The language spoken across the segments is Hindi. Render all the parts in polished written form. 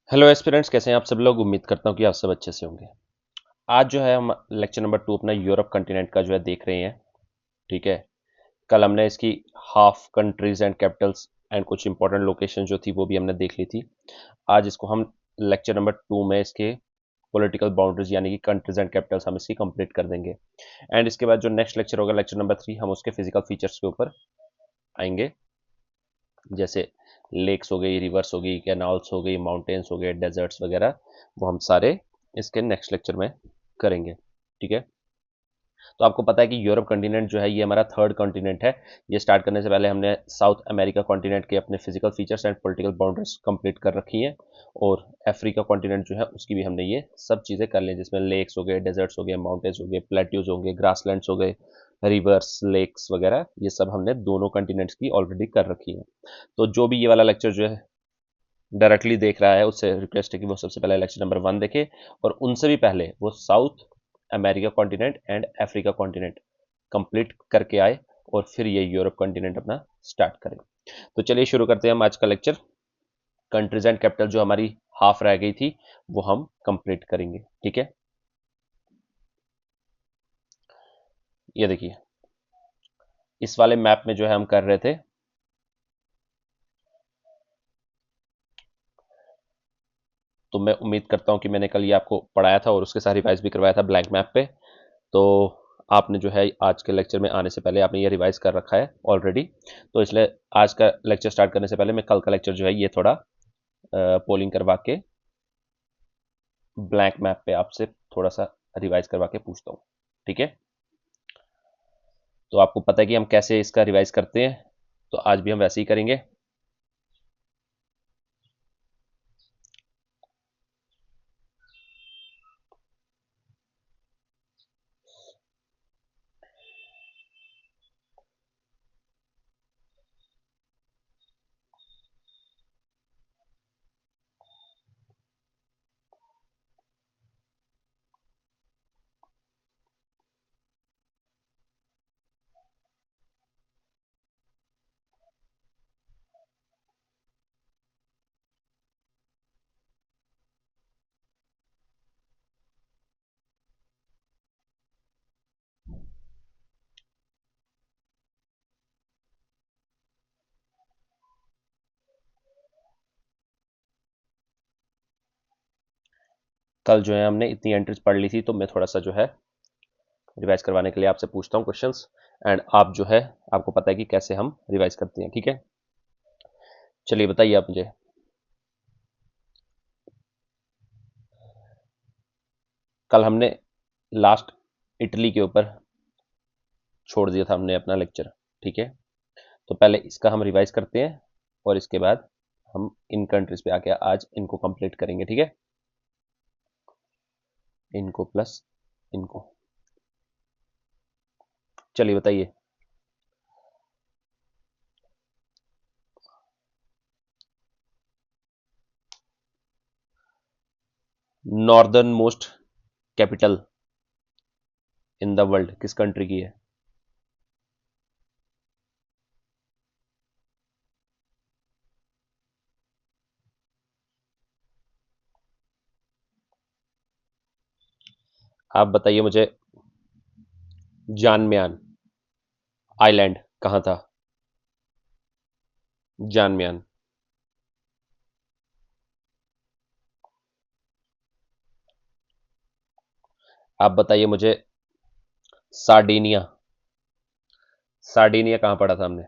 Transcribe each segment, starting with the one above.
हेलो एस्पिरेंट्स, कैसे हैं आप सब लोग। उम्मीद करता हूँ कि आप सब अच्छे से होंगे। आज जो है हम लेक्चर नंबर 2 अपना यूरोप कंटिनेंट का जो है देख रहे हैं। ठीक है। कल हमने इसकी half countries and Capitals and कुछ इंपॉर्टेंट लोकेशन जो थी वो भी हमने देख ली थी। आज इसको हम लेक्चर नंबर 2 में इसके पॉलिटिकल बाउंड्रीज यानी कि कंट्रीज एंड कैपिटल्स हम इसकी कंप्लीट कर देंगे। एंड इसके बाद जो नेक्स्ट लेक्चर होगा लेक्चर नंबर 3, हम उसके फिजिकल फीचर्स के ऊपर आएंगे। जैसे लेक्स हो गई, रिवर्स हो गई, कैनाल्स हो गई, माउंटेन्स हो गए, डेजर्ट्स वगैरह, वो हम सारे इसके नेक्स्ट लेक्चर में करेंगे। ठीक है। तो आपको पता है कि यूरोप कॉन्टिनेंट जो है ये हमारा थर्ड कॉन्टिनेंट है। ये स्टार्ट करने से पहले हमने साउथ अमेरिका कॉन्टिनेंट के अपने physical features and political boundaries complete कर रखी हैं। और अफ्रीका कॉन्टिनेंट जो है उसकी भी हमने ये सब चीज़ें कर ली, जिसमें लेक्स हो गए, डेजर्ट्स हो गए, माउंटेन्स हो गए, प्लेट्यूज हो गए, ग्रासलैंड्स हो गए, रिवर्स, लेक्स वगैरह, ये सब हमने दोनों कॉन्टिनेंट्स की ऑलरेडी कर रखी है। तो जो भी ये वाला लेक्चर जो है डायरेक्टली देख रहा है उससे रिक्वेस्ट है कि वो सबसे पहले लेक्चर नंबर 1 देखे, और उनसे भी पहले वो south America continent and Africa continent complete करके आए, और फिर ये यूरोप कॉन्टिनेंट अपना स्टार्ट करें। तो चलिए शुरू करते हैं हम आज का लेक्चर। कंट्रीज एंड कैपिटल जो हमारी हाफ रह गई थी वो हम कंप्लीट करेंगे। ठीक है। ये देखिए, इस वाले मैप में जो है हम कर रहे थे, तो मैं उम्मीद करता हूं कि मैंने कल ये आपको पढ़ाया था और उसके साथ रिवाइज भी करवाया था ब्लैंक मैप पे। तो आपने जो है आज के लेक्चर में आने से पहले आपने ये रिवाइज कर रखा है ऑलरेडी। तो इसलिए आज का लेक्चर स्टार्ट करने से पहले मैं कल का लेक्चर जो है ये थोड़ा पोलिंग करवा के ब्लैंक मैप पे आपसे थोड़ा सा रिवाइज करवा के पूछता हूँ। ठीक है। तो आपको पता है कि हम कैसे इसका रिवाइज करते हैं, तो आज भी हम वैसे ही करेंगे। कल जो है हमने इतनी एंट्रीज पढ़ ली थी, तो मैं थोड़ा सा जो है रिवाइज करवाने के लिए आपसे पूछता हूँ क्वेश्चंस। एंड आप जो है, आपको पता है कि कैसे हम रिवाइज करते हैं। ठीक है। चलिए बताइए आप मुझे। कल हमने लास्ट इटली के ऊपर छोड़ दिया था हमने अपना लेक्चर। ठीक है। तो पहले इसका हम रिवाइज करते हैं, और इसके बाद हम इन कंट्रीज पे आके आज इनको कंप्लीट करेंगे। ठीक है। इनको प्लस इनको। चलिए बताइए। Northern most capital in the world किस कंट्री की है? आप बताइए मुझे। जानम्यान आइलैंड कहाँ था? जानम्यान। आप बताइए मुझे। सार्डिनिया, सार्डिनिया कहाँ पढ़ा था हमने?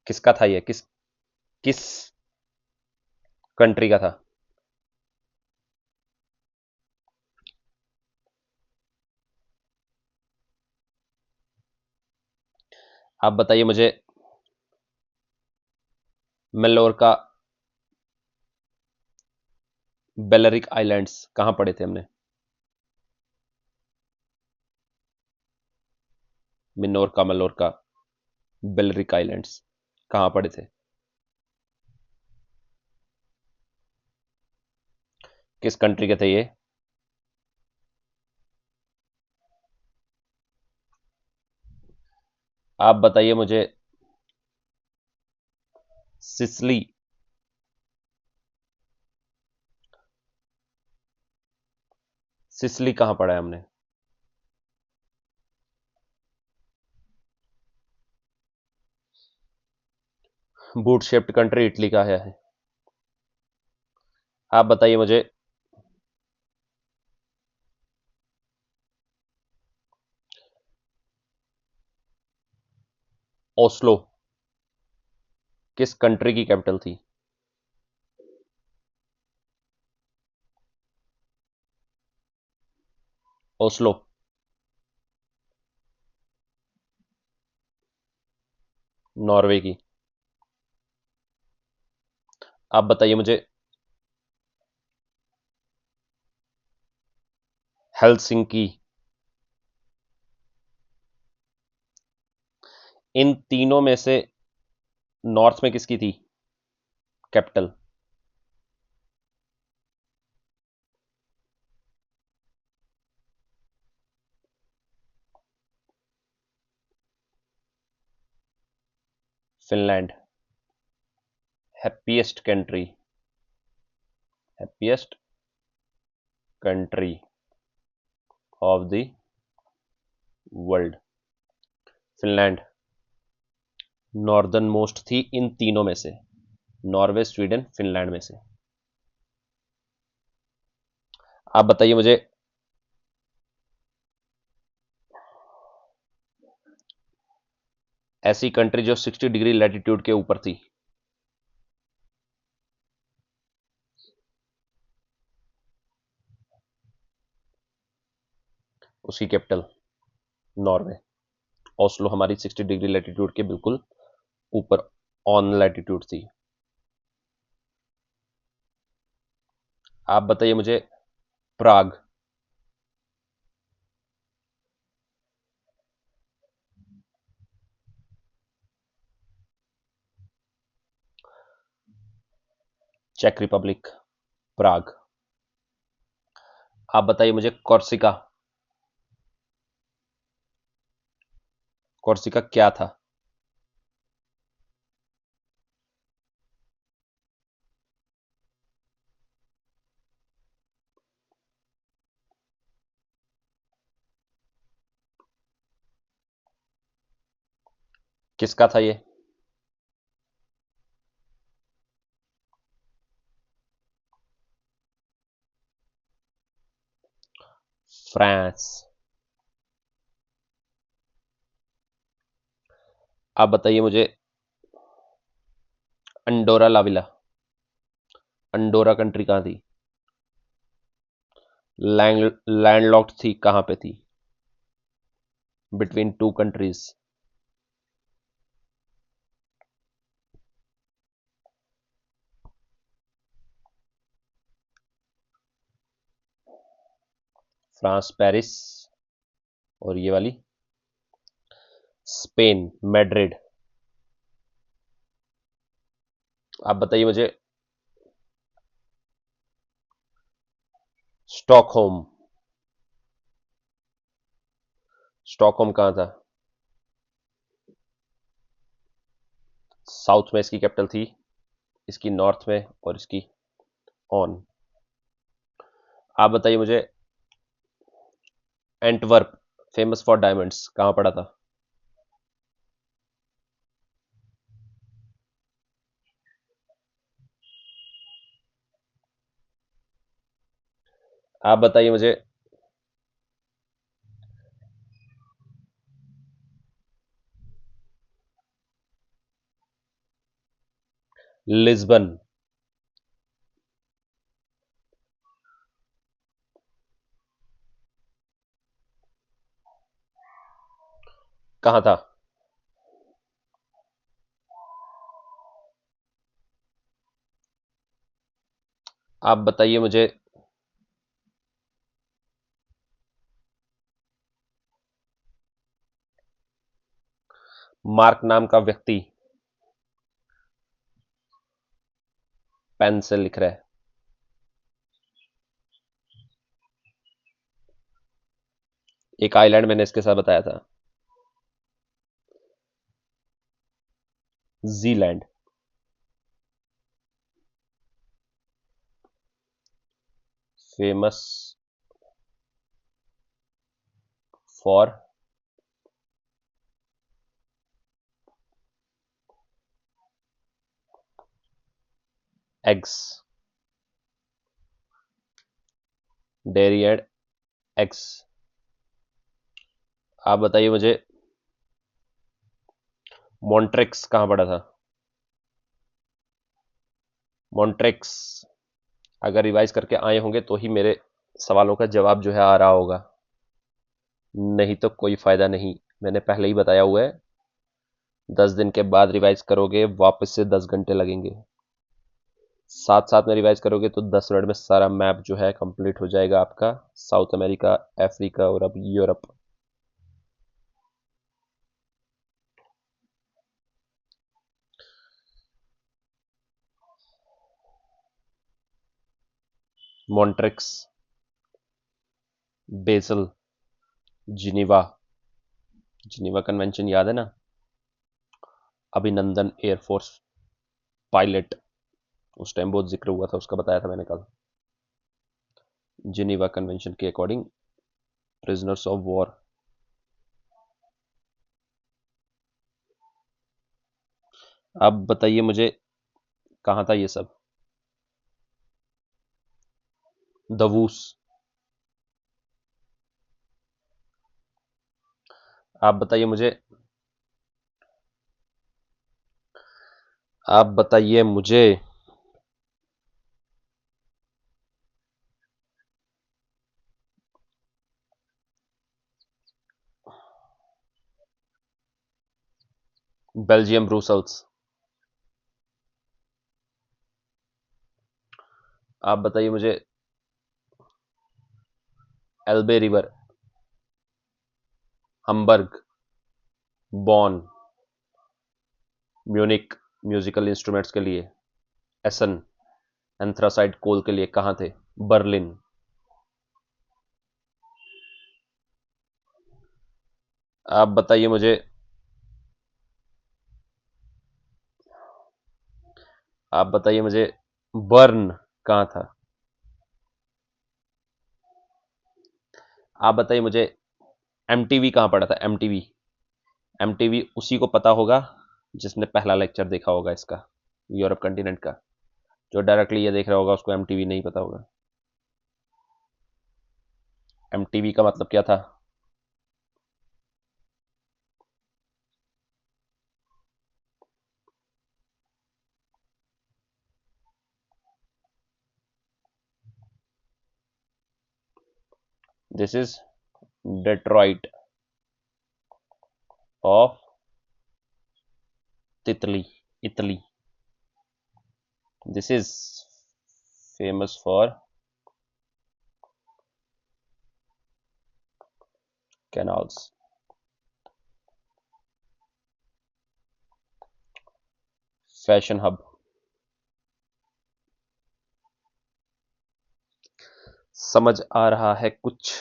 किसका था ये? किस किस कंट्री का था? आप बताइए मुझे। मेलोरका, बेलरिक आइलैंड्स कहाँ पढ़े थे हमने? मिनोरका, मलोरका, बेलरिक आइलैंड्स कहाँ पढ़े थे? किस कंट्री के थे ये? आप बताइए मुझे, सिसली, सिसली कहां पढ़ा है हमने? बूट शेप्ड कंट्री इटली का है। आप बताइए मुझे, ओस्लो किस कंट्री की कैपिटल थी? ओस्लो नॉर्वे की। आप बताइए मुझे, हेलसिंकी, इन तीनों में से नॉर्थ में किसकी थी capital? Finland. Happiest country, happiest country of the world, Finland northern most थी इन तीनों में से, नॉर्वे, स्वीडन, फिनलैंड में से। आप बताइए मुझे, ऐसी कंट्री जो 60 डिग्री लैटिट्यूड के ऊपर थी, उसकी कैपिटल? नॉर्वे। ओस्लो हमारी 60 डिग्री लैटिट्यूड के बिल्कुल ऊपर, ऑन लैटिट्यूड थी। आप बताइए मुझे, प्राग। चेक रिपब्लिक, प्राग। आप बताइए मुझे, कोर्सिका, कोर्सिका क्या था? किसका था ये? फ्रांस। आप बताइए मुझे, अंडोरा लाविला, अंडोरा कंट्री कहां थी? लैंडलॉक्ड थी, कहां पे थी? Between two countries. France Paris, और ये वाली स्पेन मैड्रिड। आप बताइए मुझे, स्टॉकहोम, स्टॉकहोम कहां था? साउथ में इसकी कैपिटल थी, इसकी नॉर्थ में, और इसकी ऑन। आप बताइए मुझे, एंटवर्प फेमस फॉर डायमंड्स कहां पड़ा था? आप बताइए मुझे, लिस्बन कहां था? आप बताइए मुझे, मार्क नाम का व्यक्ति पेन से लिख रहा है, एक आइलैंड मैंने इसके साथ बताया था। Zealand. Famous for eggs, dairy and eggs. आप बताइए मुझे, मॉन्ट्रेक्स कहां पड़ा था? मॉन्ट्रेक्स, अगर रिवाइज करके आए होंगे तो ही मेरे सवालों का जवाब जो है आ रहा होगा, नहीं तो कोई फायदा नहीं। मैंने पहले ही बताया हुआ है, 10 दिन के बाद रिवाइज करोगे वापस से 10 घंटे लगेंगे। साथ साथ में रिवाइज करोगे तो 10 मिनट में सारा मैप जो है कंप्लीट हो जाएगा आपका, साउथ अमेरिका, अफ्रीका और अब Europe. Montreux, Basel, Geneva. Geneva convention याद है ना? अभिनंदन एयरफोर्स पायलट, उस टाइम बहुत जिक्र हुआ था उसका, बताया था मैंने कल। जिनीवा कन्वेंशन के अकॉर्डिंग प्रिजनर्स ऑफ वॉर। अब बताइए मुझे, कहाँ था ये सब? दवूस। आप बताइए मुझे, आप बताइए मुझे, बेल्जियम ब्रूसल्स। आप बताइए मुझे, Elbe river, Hamburg, Bonn, Munich musical instruments के लिए, एसन एंथ्रासाइट कोल के लिए कहाँ थे, बर्लिन। आप बताइए मुझे, आप बताइए मुझे, बर्न कहाँ था? आप बताइए मुझे, एमटीवी कहाँ पड़ा था? एमटीवी, एमटीवी उसी को पता होगा जिसने पहला लेक्चर देखा होगा इसका, यूरोप कंटिनेंट का। जो डायरेक्टली ये देख रहा होगा उसको एमटीवी नहीं पता होगा। एमटीवी का मतलब क्या था? दिस इज डेट्रॉइट ऑफ तितली, Italy. This is famous for canals. Fashion hub, समझ आ रहा है कुछ?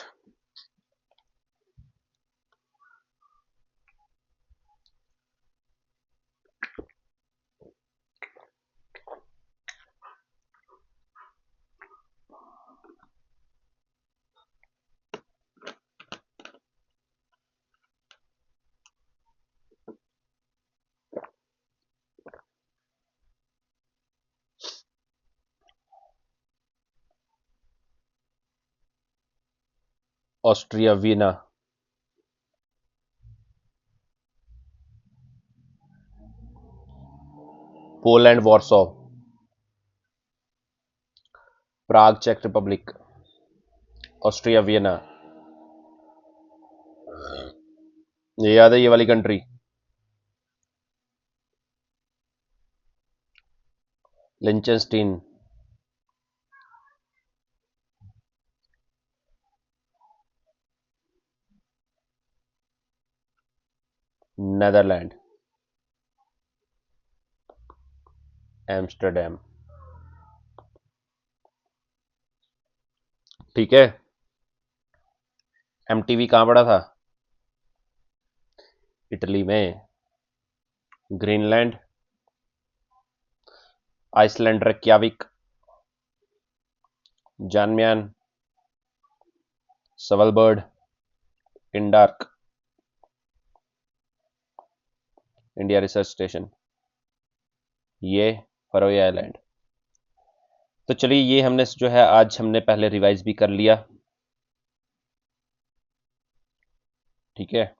ऑस्ट्रिया वीना, पोलैंड वॉर्सो, प्राग चेक रिपब्लिक, ऑस्ट्रिया वियना। ये याद है ये वाली कंट्री? लिंचेनस्टीन, Netherland, Amsterdam. ठीक है। एमटीवी कहां पड़ा था? इटली में। Greenland, Iceland Reykjavik, Jan Mayen, Svalbard, IndARC, India research station, ये फरोए आइलैंड। तो चलिए ये हमने जो है आज हमने पहले रिवाइज भी कर लिया, ठीक है।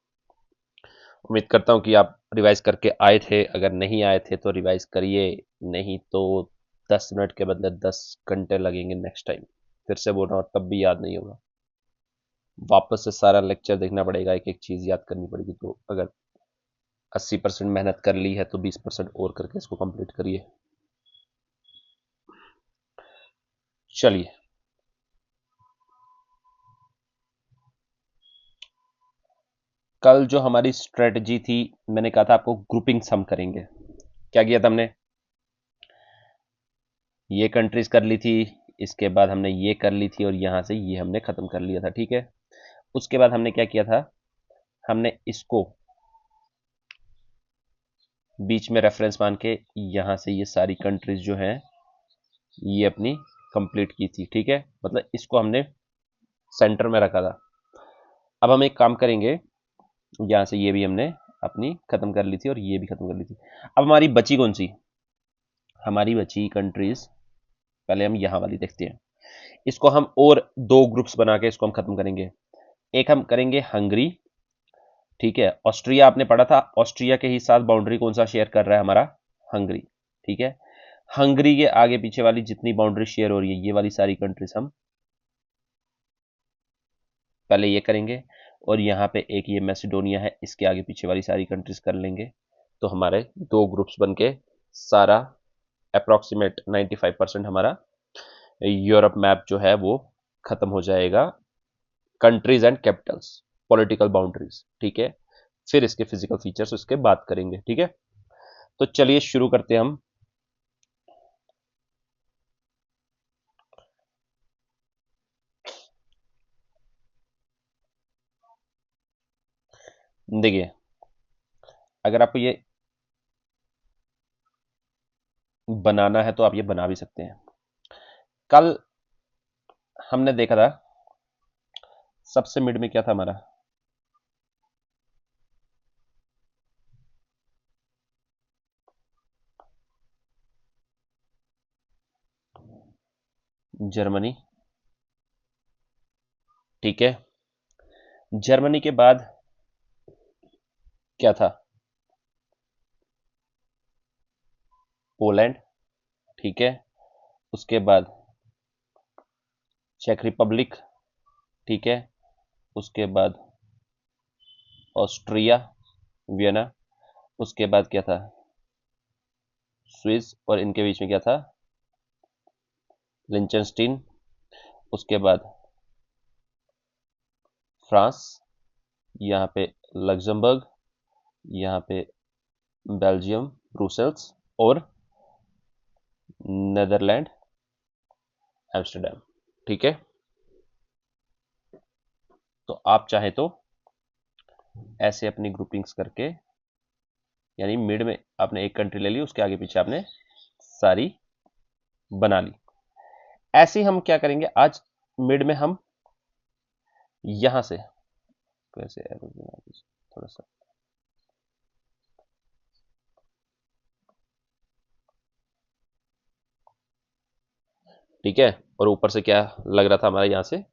उम्मीद करता हूं कि आप रिवाइज करके आए थे, अगर नहीं आए थे तो रिवाइज करिए, नहीं तो 10 मिनट के बदले 10 घंटे लगेंगे नेक्स्ट टाइम, फिर से बोल रहा हूं तब भी याद नहीं होगा, वापस से सारा लेक्चर देखना पड़ेगा, एक एक चीज याद करनी पड़ेगी। तो अगर 80% मेहनत कर ली है तो 20% और करके इसको कंप्लीट करिए। चलिए कल जो हमारी स्ट्रेटजी थी, मैंने कहा था आपको ग्रुपिंग्स हम करेंगे। क्या किया था हमने, ये कंट्रीज कर ली थी, इसके बाद हमने ये कर ली थी और यहां से ये हमने खत्म कर लिया था, ठीक है। उसके बाद हमने क्या किया था, हमने इसको बीच में रेफरेंस मान के यहां से ये सारी कंट्रीज जो हैं ये अपनी कंप्लीट की थी, ठीक है। मतलब इसको हमने सेंटर में रखा था। अब हम एक काम करेंगे, यहां से ये भी हमने अपनी खत्म कर ली थी और ये भी खत्म कर ली थी। अब हमारी बची कौन सी, हमारी बची कंट्रीज, पहले हम यहां वाली देखते हैं। इसको हम और दो ग्रुप्स बना के इसको हम खत्म करेंगे। एक हम करेंगे हंगरी, ठीक है। ऑस्ट्रिया आपने पढ़ा था, ऑस्ट्रिया के ही साथ बाउंड्री कौन सा शेयर कर रहा है हमारा, हंगरी, ठीक है। हंगरी के आगे पीछे वाली जितनी बाउंड्री शेयर हो रही है ये वाली सारी कंट्रीज हम पहले ये करेंगे, और यहाँ पे एक ये मैसिडोनिया है, इसके आगे पीछे वाली सारी कंट्रीज कर लेंगे। तो हमारे दो ग्रुप्स बन के सारा अप्रोक्सीमेट 95% हमारा यूरोप मैप जो है वो खत्म हो जाएगा, countries and Capitals, political boundaries, ठीक है। फिर इसके फिजिकल फीचर्स उसके बात करेंगे, ठीक है। तो चलिए शुरू करते हैं हम। देखिए अगर आपको ये बनाना है तो आप ये बना भी सकते हैं। कल हमने देखा था सबसे मिड में क्या था हमारा, जर्मनी, ठीक है। जर्मनी के बाद क्या था, पोलैंड, ठीक है। उसके बाद चेक रिपब्लिक, ठीक है। उसके बाद ऑस्ट्रिया, वियना। उसके बाद क्या था, स्विस, और इनके बीच में क्या था, लिंचनस्टीन। उसके बाद फ्रांस, यहाँ पे लग्जमबर्ग, यहाँ पे बेल्जियम ब्रुसेल्स, और नेदरलैंड एम्स्टर्डम, ठीक है। तो आप चाहे तो ऐसे अपनी ग्रुपिंग्स करके, यानी मिड में आपने एक कंट्री ले ली, उसके आगे पीछे आपने सारी बना ली। ऐसे ही हम क्या करेंगे आज, मिड में हम यहां से कैसे थोड़ा सा, ठीक है। और ऊपर से क्या लग रहा था हमारा, यहां से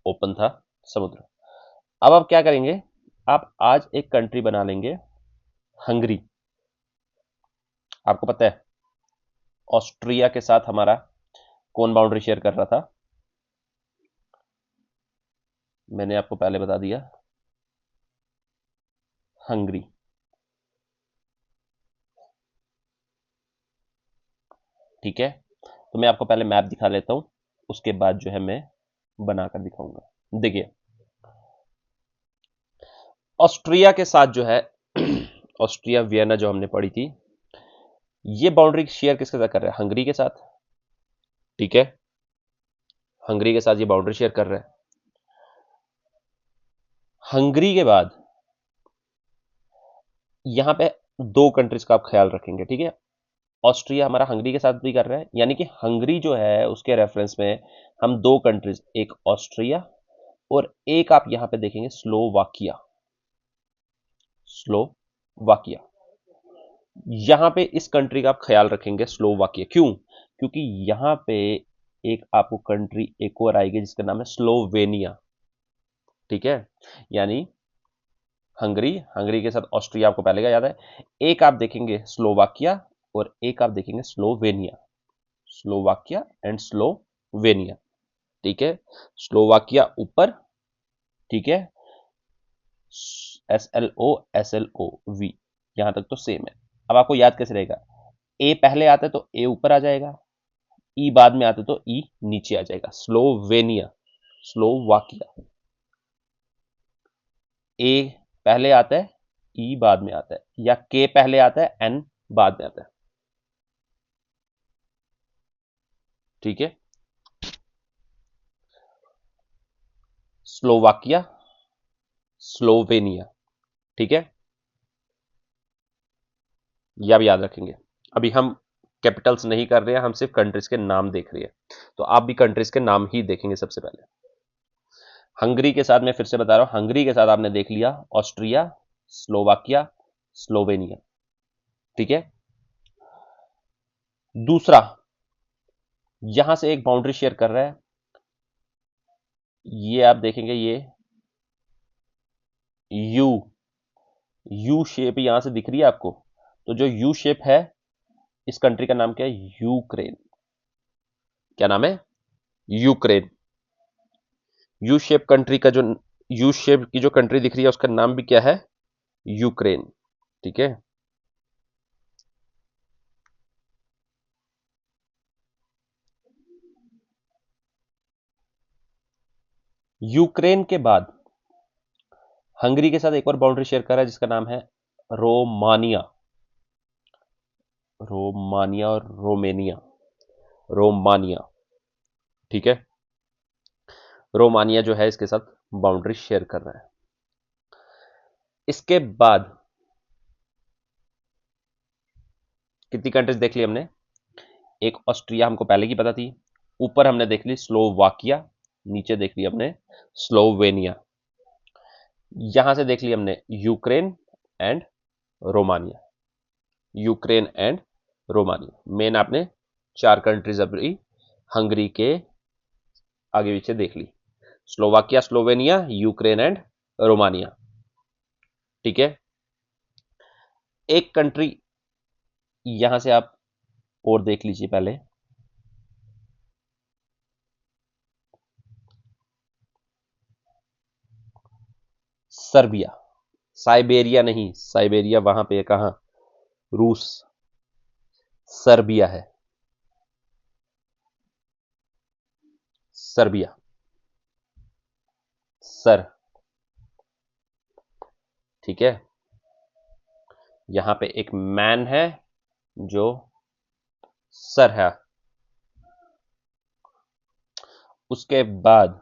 ओपन था समुद्र। अब आप क्या करेंगे, आप आज एक कंट्री बना लेंगे हंगरी। आपको पता है ऑस्ट्रिया के साथ हमारा कौन बाउंड्री शेयर कर रहा था, मैंने आपको पहले बता दिया, हंगरी, ठीक है। तो मैं आपको पहले मैप दिखा लेता हूं, उसके बाद जो है मैं बनाकर दिखाऊंगा। देखिए ऑस्ट्रिया के साथ जो है ऑस्ट्रिया वियना जो हमने पढ़ी थी, ये बाउंड्री शेयर किसके साथ कर रहा है, हंगरी के साथ, ठीक है। हंगरी के साथ ये बाउंड्री शेयर कर रहा है। हंगरी के बाद यहां पे दो कंट्रीज का आप ख्याल रखेंगे, ठीक है। ऑस्ट्रिया हमारा हंगरी के साथ भी कर रहा है, यानी कि हंगरी जो है उसके रेफरेंस में हम दो कंट्रीज, एक ऑस्ट्रिया और एक आप यहां पे देखेंगे स्लोवाकिया। स्लोवाकिया, यहां पे इस कंट्री का आप ख्याल रखेंगे, स्लोवाकिया। क्यों? क्योंकि यहां पे एक आपको कंट्री एक और आएगी जिसका नाम है स्लोवेनिया। ठीक है, यानी हंगरी, हंगरी के साथ ऑस्ट्रिया आपको पहले का याद है। एक आप देखेंगे स्लोवाकिया और एक आप देखेंगे स्लोवेनिया। Slovakia and Slovenia. ठीक है, स्लोवाकिया ऊपर, ठीक है, SLO यहां तक तो सेम है। अब आपको याद कैसे रहेगा? ए पहले आता है तो ए ऊपर आ जाएगा, ई बाद में आता है तो ई नीचे आ जाएगा। Slovenia, Slovakia. ए पहले आता है, ई बाद में आता है, या के पहले आता है, एन बाद में आता है। ठीक है, स्लोवाकिया, स्लोवेनिया। ठीक है, यह भी याद रखेंगे। अभी हम कैपिटल्स नहीं कर रहे हैं, हम सिर्फ कंट्रीज के नाम देख रहे हैं, तो आप भी कंट्रीज के नाम ही देखेंगे सबसे पहले। हंगरी के साथ मैं फिर से बता रहा हूं, हंगरी के साथ आपने देख लिया ऑस्ट्रिया, स्लोवाकिया, स्लोवेनिया। ठीक है, दूसरा यहां से एक बाउंड्री शेयर कर रहा है, ये आप देखेंगे, ये यू, यू शेप यहां से दिख रही है आपको। तो जो यू शेप है, इस कंट्री का नाम क्या है? यूक्रेन। क्या नाम है? यूक्रेन। यू शेप कंट्री का जो, यू शेप की जो कंट्री दिख रही है उसका नाम भी क्या है? यूक्रेन। ठीक है, यूक्रेन के बाद हंगरी के साथ एक और बाउंड्री शेयर कर रहा है जिसका नाम है रोमानिया। रोमानिया और रोमेनिया, रोमानिया। ठीक है, रोमानिया जो है इसके साथ बाउंड्री शेयर कर रहा है। इसके बाद कितनी कंट्रीज देख ली हमने? एक ऑस्ट्रिया हमको पहले की पता थी, ऊपर हमने देख ली स्लोवाकिया, नीचे देख ली हमने स्लोवेनिया, यहां से देख ली हमने Ukraine and Romania. Ukraine and Romania, main आपने चार कंट्रीज अभी हंगरी के आगे पीछे देख ली, Slovakia, Slovenia, Ukraine and Romania. ठीक है, एक कंट्री यहां से आप और देख लीजिए पहले, सर्बिया। साइबेरिया नहीं, साइबेरिया वहां पे है, कहां? रूस। सर्बिया है, सर्बिया। सर, ठीक है, यहां पे एक मैन है जो सर है। उसके बाद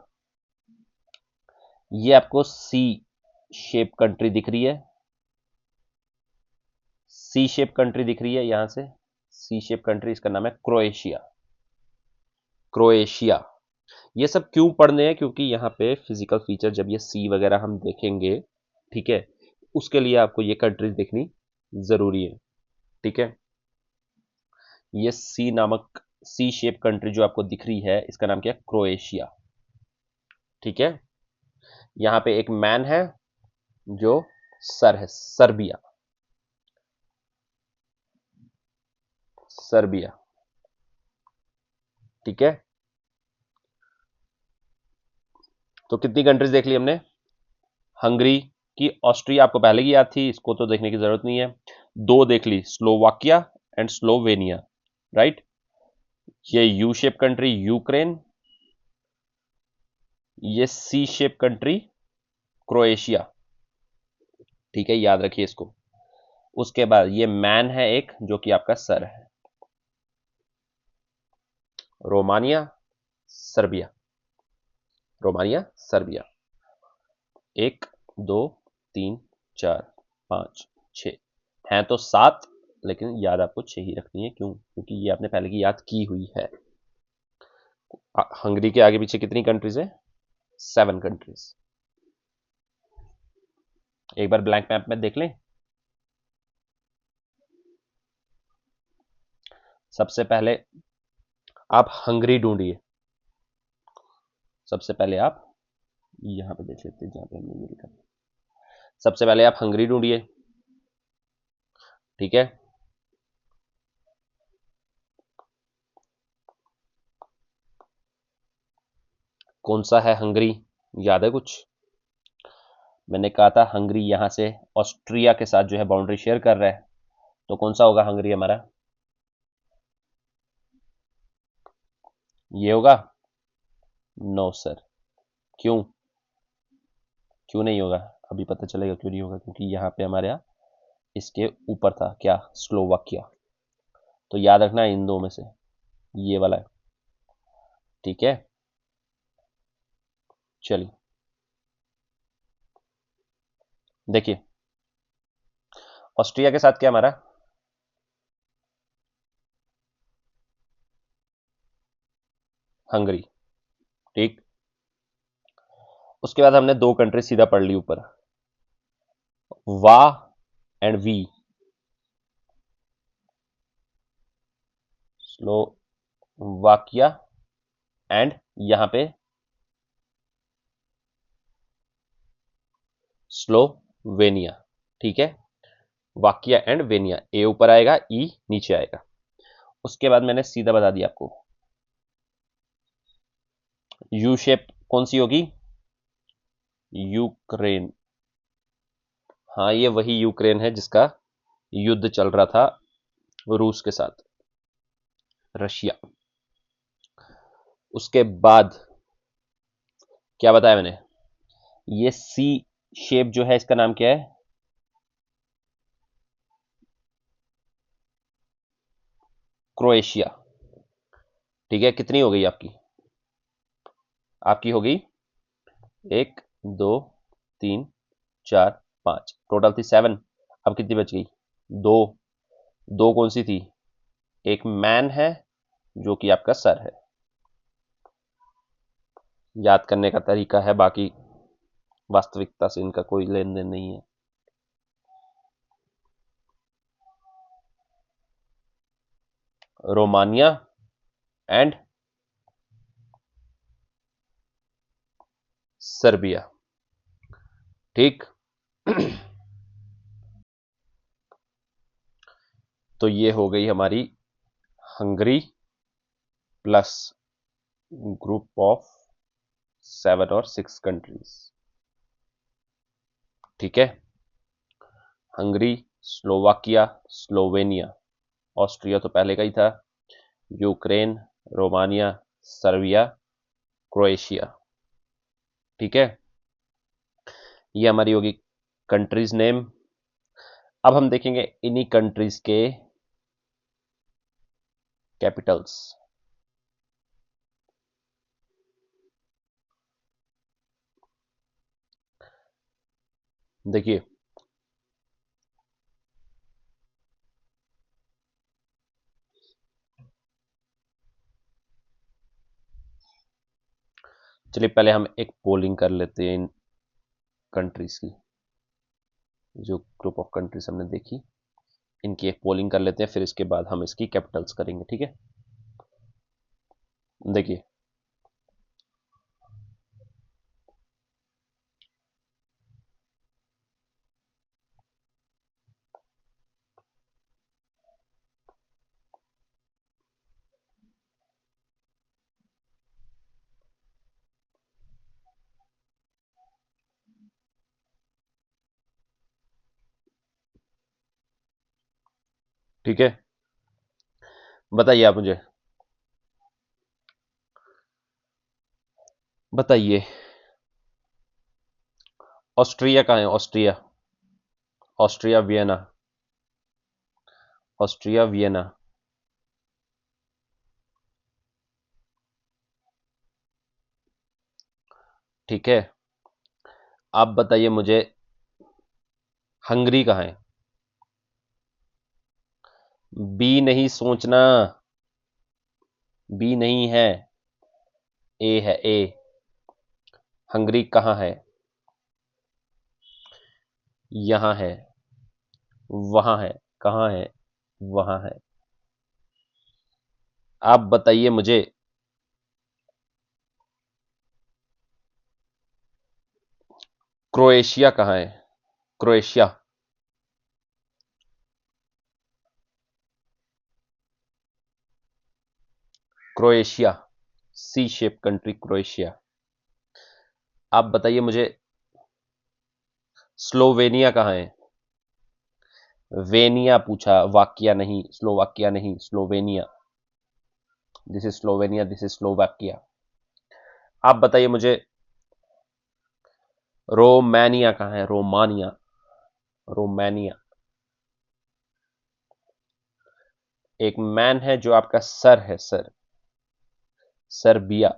ये आपको सी शेप कंट्री दिख रही है, सी शेप कंट्री दिख रही है यहां से, सी शेप कंट्री, इसका नाम है क्रोएशिया। क्रोएशिया। ये सब क्यों पढ़ने हैं? क्योंकि यहाँ पे फिजिकल फीचर जब ये सी वगैरह हम देखेंगे, ठीक है, उसके लिए आपको ये कंट्रीज देखनी जरूरी है। ठीक है, ये सी नामक, सी शेप कंट्री जो आपको दिख रही है इसका नाम क्या है? क्रोएशिया। ठीक है, यहां पे एक मैन है जो सर है, सर्बिया। सर्बिया। ठीक है, तो कितनी कंट्रीज देख ली हमने? हंगरी की, ऑस्ट्रिया आपको पहले की याद थी, इसको तो देखने की जरूरत नहीं है। दो देख ली, स्लोवाकिया एंड स्लोवेनिया। राइट, ये यू शेप कंट्री यूक्रेन, ये सी शेप कंट्री क्रोएशिया। ठीक है, याद रखिए इसको। उसके बाद ये मैन है एक जो कि आपका सर है, रोमानिया, सर्बिया। Romania, Serbia. एक, दो, तीन, चार, पांच, छ, हैं तो सात, लेकिन याद आपको 6 ही रखनी है। क्यों? क्योंकि ये आपने पहले की याद की हुई है। हंगरी के आगे पीछे कितनी कंट्रीज है? 7 कंट्रीज। एक बार ब्लैंक मैप में देख लें। सबसे पहले आप हंगरी ढूंढिए। सबसे पहले आप यहां पे देख लेते हैं जहां पे हमने ये लिखा। सबसे पहले आप हंगरी ढूंढिए। ठीक है। कौन सा है हंगरी? याद है कुछ? मैंने कहा था हंगरी यहां से ऑस्ट्रिया के साथ जो है बाउंड्री शेयर कर रहा है, तो कौन सा होगा हंगरी हमारा? ये होगा? No sir. क्यों? क्यों नहीं होगा? अभी पता चलेगा क्यों नहीं होगा। क्योंकि यहाँ पे हमारे यहाँ इसके ऊपर था क्या? स्लोवाकिया। तो याद रखना इन दो में से ये वाला है। ठीक है, चलिए देखिए, ऑस्ट्रिया के साथ क्या हमारा? हंगरी। ठीक। उसके बाद हमने दो कंट्री सीधा पढ़ ली ऊपर, वा एंड वी। स्लोवाकिया एंड यहां पे स्लोवेनिया। ठीक है, वाकिया एंड वेनिया। ए ऊपर आएगा, ई नीचे आएगा। उसके बाद मैंने सीधा बता दिया आपको, यू शेप कौन सी होगी? यूक्रेन। हाँ, ये वही यूक्रेन है जिसका युद्ध चल रहा था रूस के साथ, रशिया। उसके बाद क्या बताया मैंने? ये सी शेप जो है इसका नाम क्या है? क्रोएशिया। ठीक है, कितनी हो गई आपकी? आपकी हो गई 1 2 3 4 5, टोटल थी 7। अब कितनी बच गई? दो। दो कौन सी थी? एक मैन है जो कि आपका सर है। याद करने का तरीका है, बाकी वास्तविकता से इनका कोई लेन देन नहीं है। Romania and Serbia. ठीक। तो ये हो गई हमारी हंगरी प्लस ग्रुप ऑफ 7 और 6 कंट्रीज। ठीक है, हंगरी, स्लोवाकिया, स्लोवेनिया, ऑस्ट्रिया तो पहले का ही था, यूक्रेन, रोमानिया, सर्बिया, क्रोएशिया। ठीक है, ये हमारी होगी कंट्रीज नेम। अब हम देखेंगे इन्हीं कंट्रीज के कैपिटल्स। देखिए, चलिए पहले हम एक पोलिंग कर लेते हैं इन कंट्रीज की। जो ग्रुप ऑफ कंट्रीज हमने देखी, इनकी एक पोलिंग कर लेते हैं, फिर इसके बाद हम इसकी कैपिटल्स करेंगे। ठीक है, देखिए, ठीक है, बताइए आप मुझे, बताइए ऑस्ट्रिया कहाँ है? Austria, Austria Vienna, Austria Vienna. ठीक है, आप बताइए मुझे हंगरी कहाँ है? बी नहीं सोचना, बी नहीं है, ए है ए। हंगरी कहाँ है? यहां है, वहां है, कहाँ है? वहां है। आप बताइए मुझे, क्रोएशिया कहाँ है? क्रोएशिया। क्रोएशिया, सी शेप कंट्री क्रोएशिया। आप बताइए मुझे, स्लोवेनिया कहाँ है? वेनिया पूछा, वाकिया नहीं, स्लोवाकिया नहीं, Slovenia. This is Slovenia, this is Slovakia. आप बताइए मुझे, रोमानिया कहाँ है? Romania, Romania. एक मैन है जो आपका सर है, सर, सर्बिया,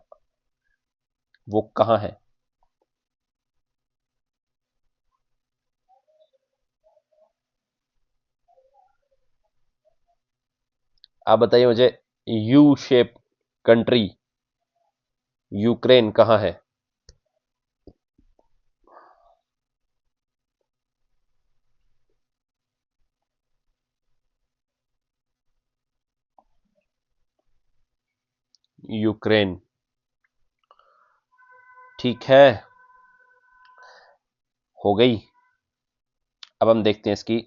वो कहाँ है? आप बताइए मुझे, यू शेप कंट्री यूक्रेन कहाँ है? यूक्रेन। ठीक है, हो गई। अब हम देखते हैं इसकी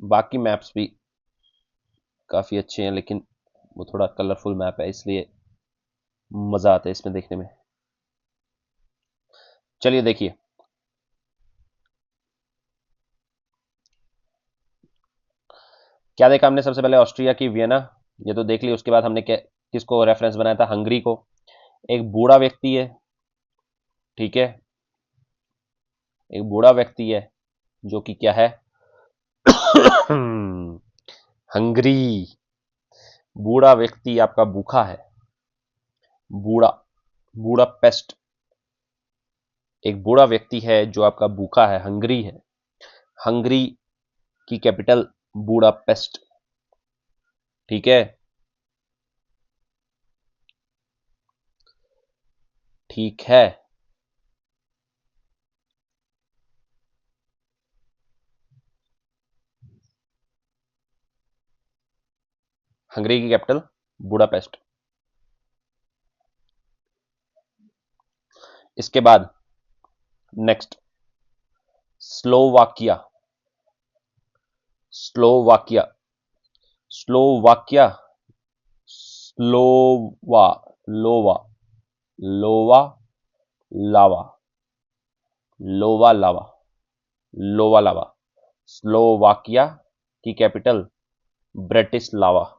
बाकी मैप्स भी काफी अच्छे हैं, लेकिन वो थोड़ा कलरफुल मैप है, इसलिए मजा आता है इसमें देखने में। चलिए देखिए, क्या देखा हमने? सबसे पहले ऑस्ट्रिया की वियना, ये तो देख लिया। उसके बाद हमने किसको रेफरेंस बनाया था? हंगरी को। एक बूढ़ा व्यक्ति है, ठीक है, एक बूढ़ा व्यक्ति है जो कि क्या है? हंगरी। बूढ़ा व्यक्ति आपका भूखा है, बूढ़ा, बूढ़ा पेस्ट। एक बूढ़ा व्यक्ति है जो आपका भूखा है, हंगरी है। हंगरी की कैपिटल बूढ़ा पेस्ट, ठीक है, ठीक है। हंगरी की कैपिटल बुडापेस्ट। इसके बाद नेक्स्ट, स्लोवाकिया, स्लोवाकिया, स्लोवाकिया, स्लोवा, लोवा, लोवा लावा, लोवा लावा, लोवा लावा। स्लोवाकिया की कैपिटल ब्रेटिस्लावा,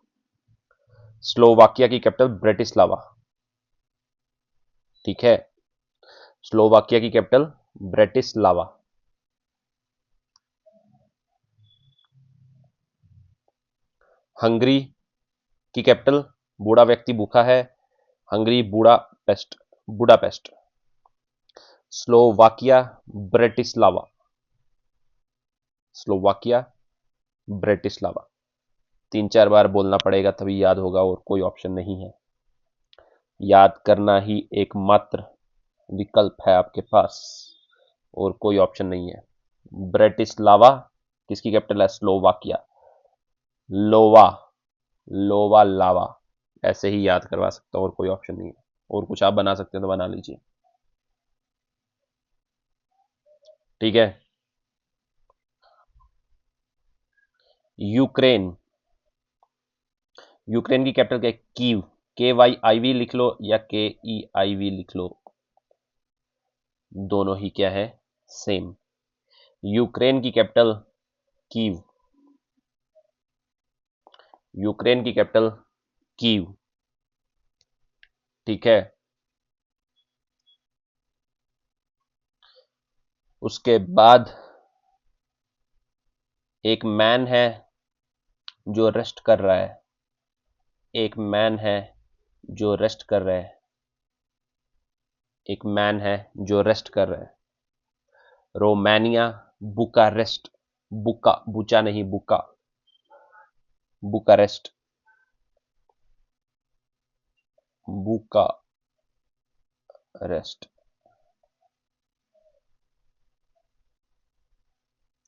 स्लोवाकिया की कैपिटल ब्रेटिस्लावा, ठीक है। स्लोवाकिया की कैपिटल ब्रेटिस्लावा। हंगरी की कैपिटल, बूढ़ा व्यक्ति भूखा है, हंगरी बूढ़ा पेस्ट, Budapest. Slovakia Bratislava, Slovakia Bratislava. 3-4 बार बोलना पड़ेगा तभी याद होगा, और कोई ऑप्शन नहीं है। याद करना ही एकमात्र विकल्प है आपके पास, और कोई ऑप्शन नहीं है। ब्रेटिस्लावा किसकी कैपिटल है? स्लोवाकिया। लोवा, लोवा लावा, ऐसे ही याद करवा सकता हूं, और कोई ऑप्शन नहीं है। और कुछ आप बना सकते हैं तो बना लीजिए, ठीक है। यूक्रेन, यूक्रेन की कैपिटल क्या है? कीव, KYIV लिख लो या KEIV लिख लो, दोनों ही क्या है? सेम। यूक्रेन की कैपिटल कीव, यूक्रेन की कैपिटल कीव, ठीक है। उसके बाद एक मैन है जो रेस्ट कर रहा है, एक मैन है जो रेस्ट कर रहा है, एक मैन है जो रेस्ट कर रहा है। रोमानिया बुकारेस्ट, बुका, बुचा नहीं, बुका, Bucharest, Bucharest,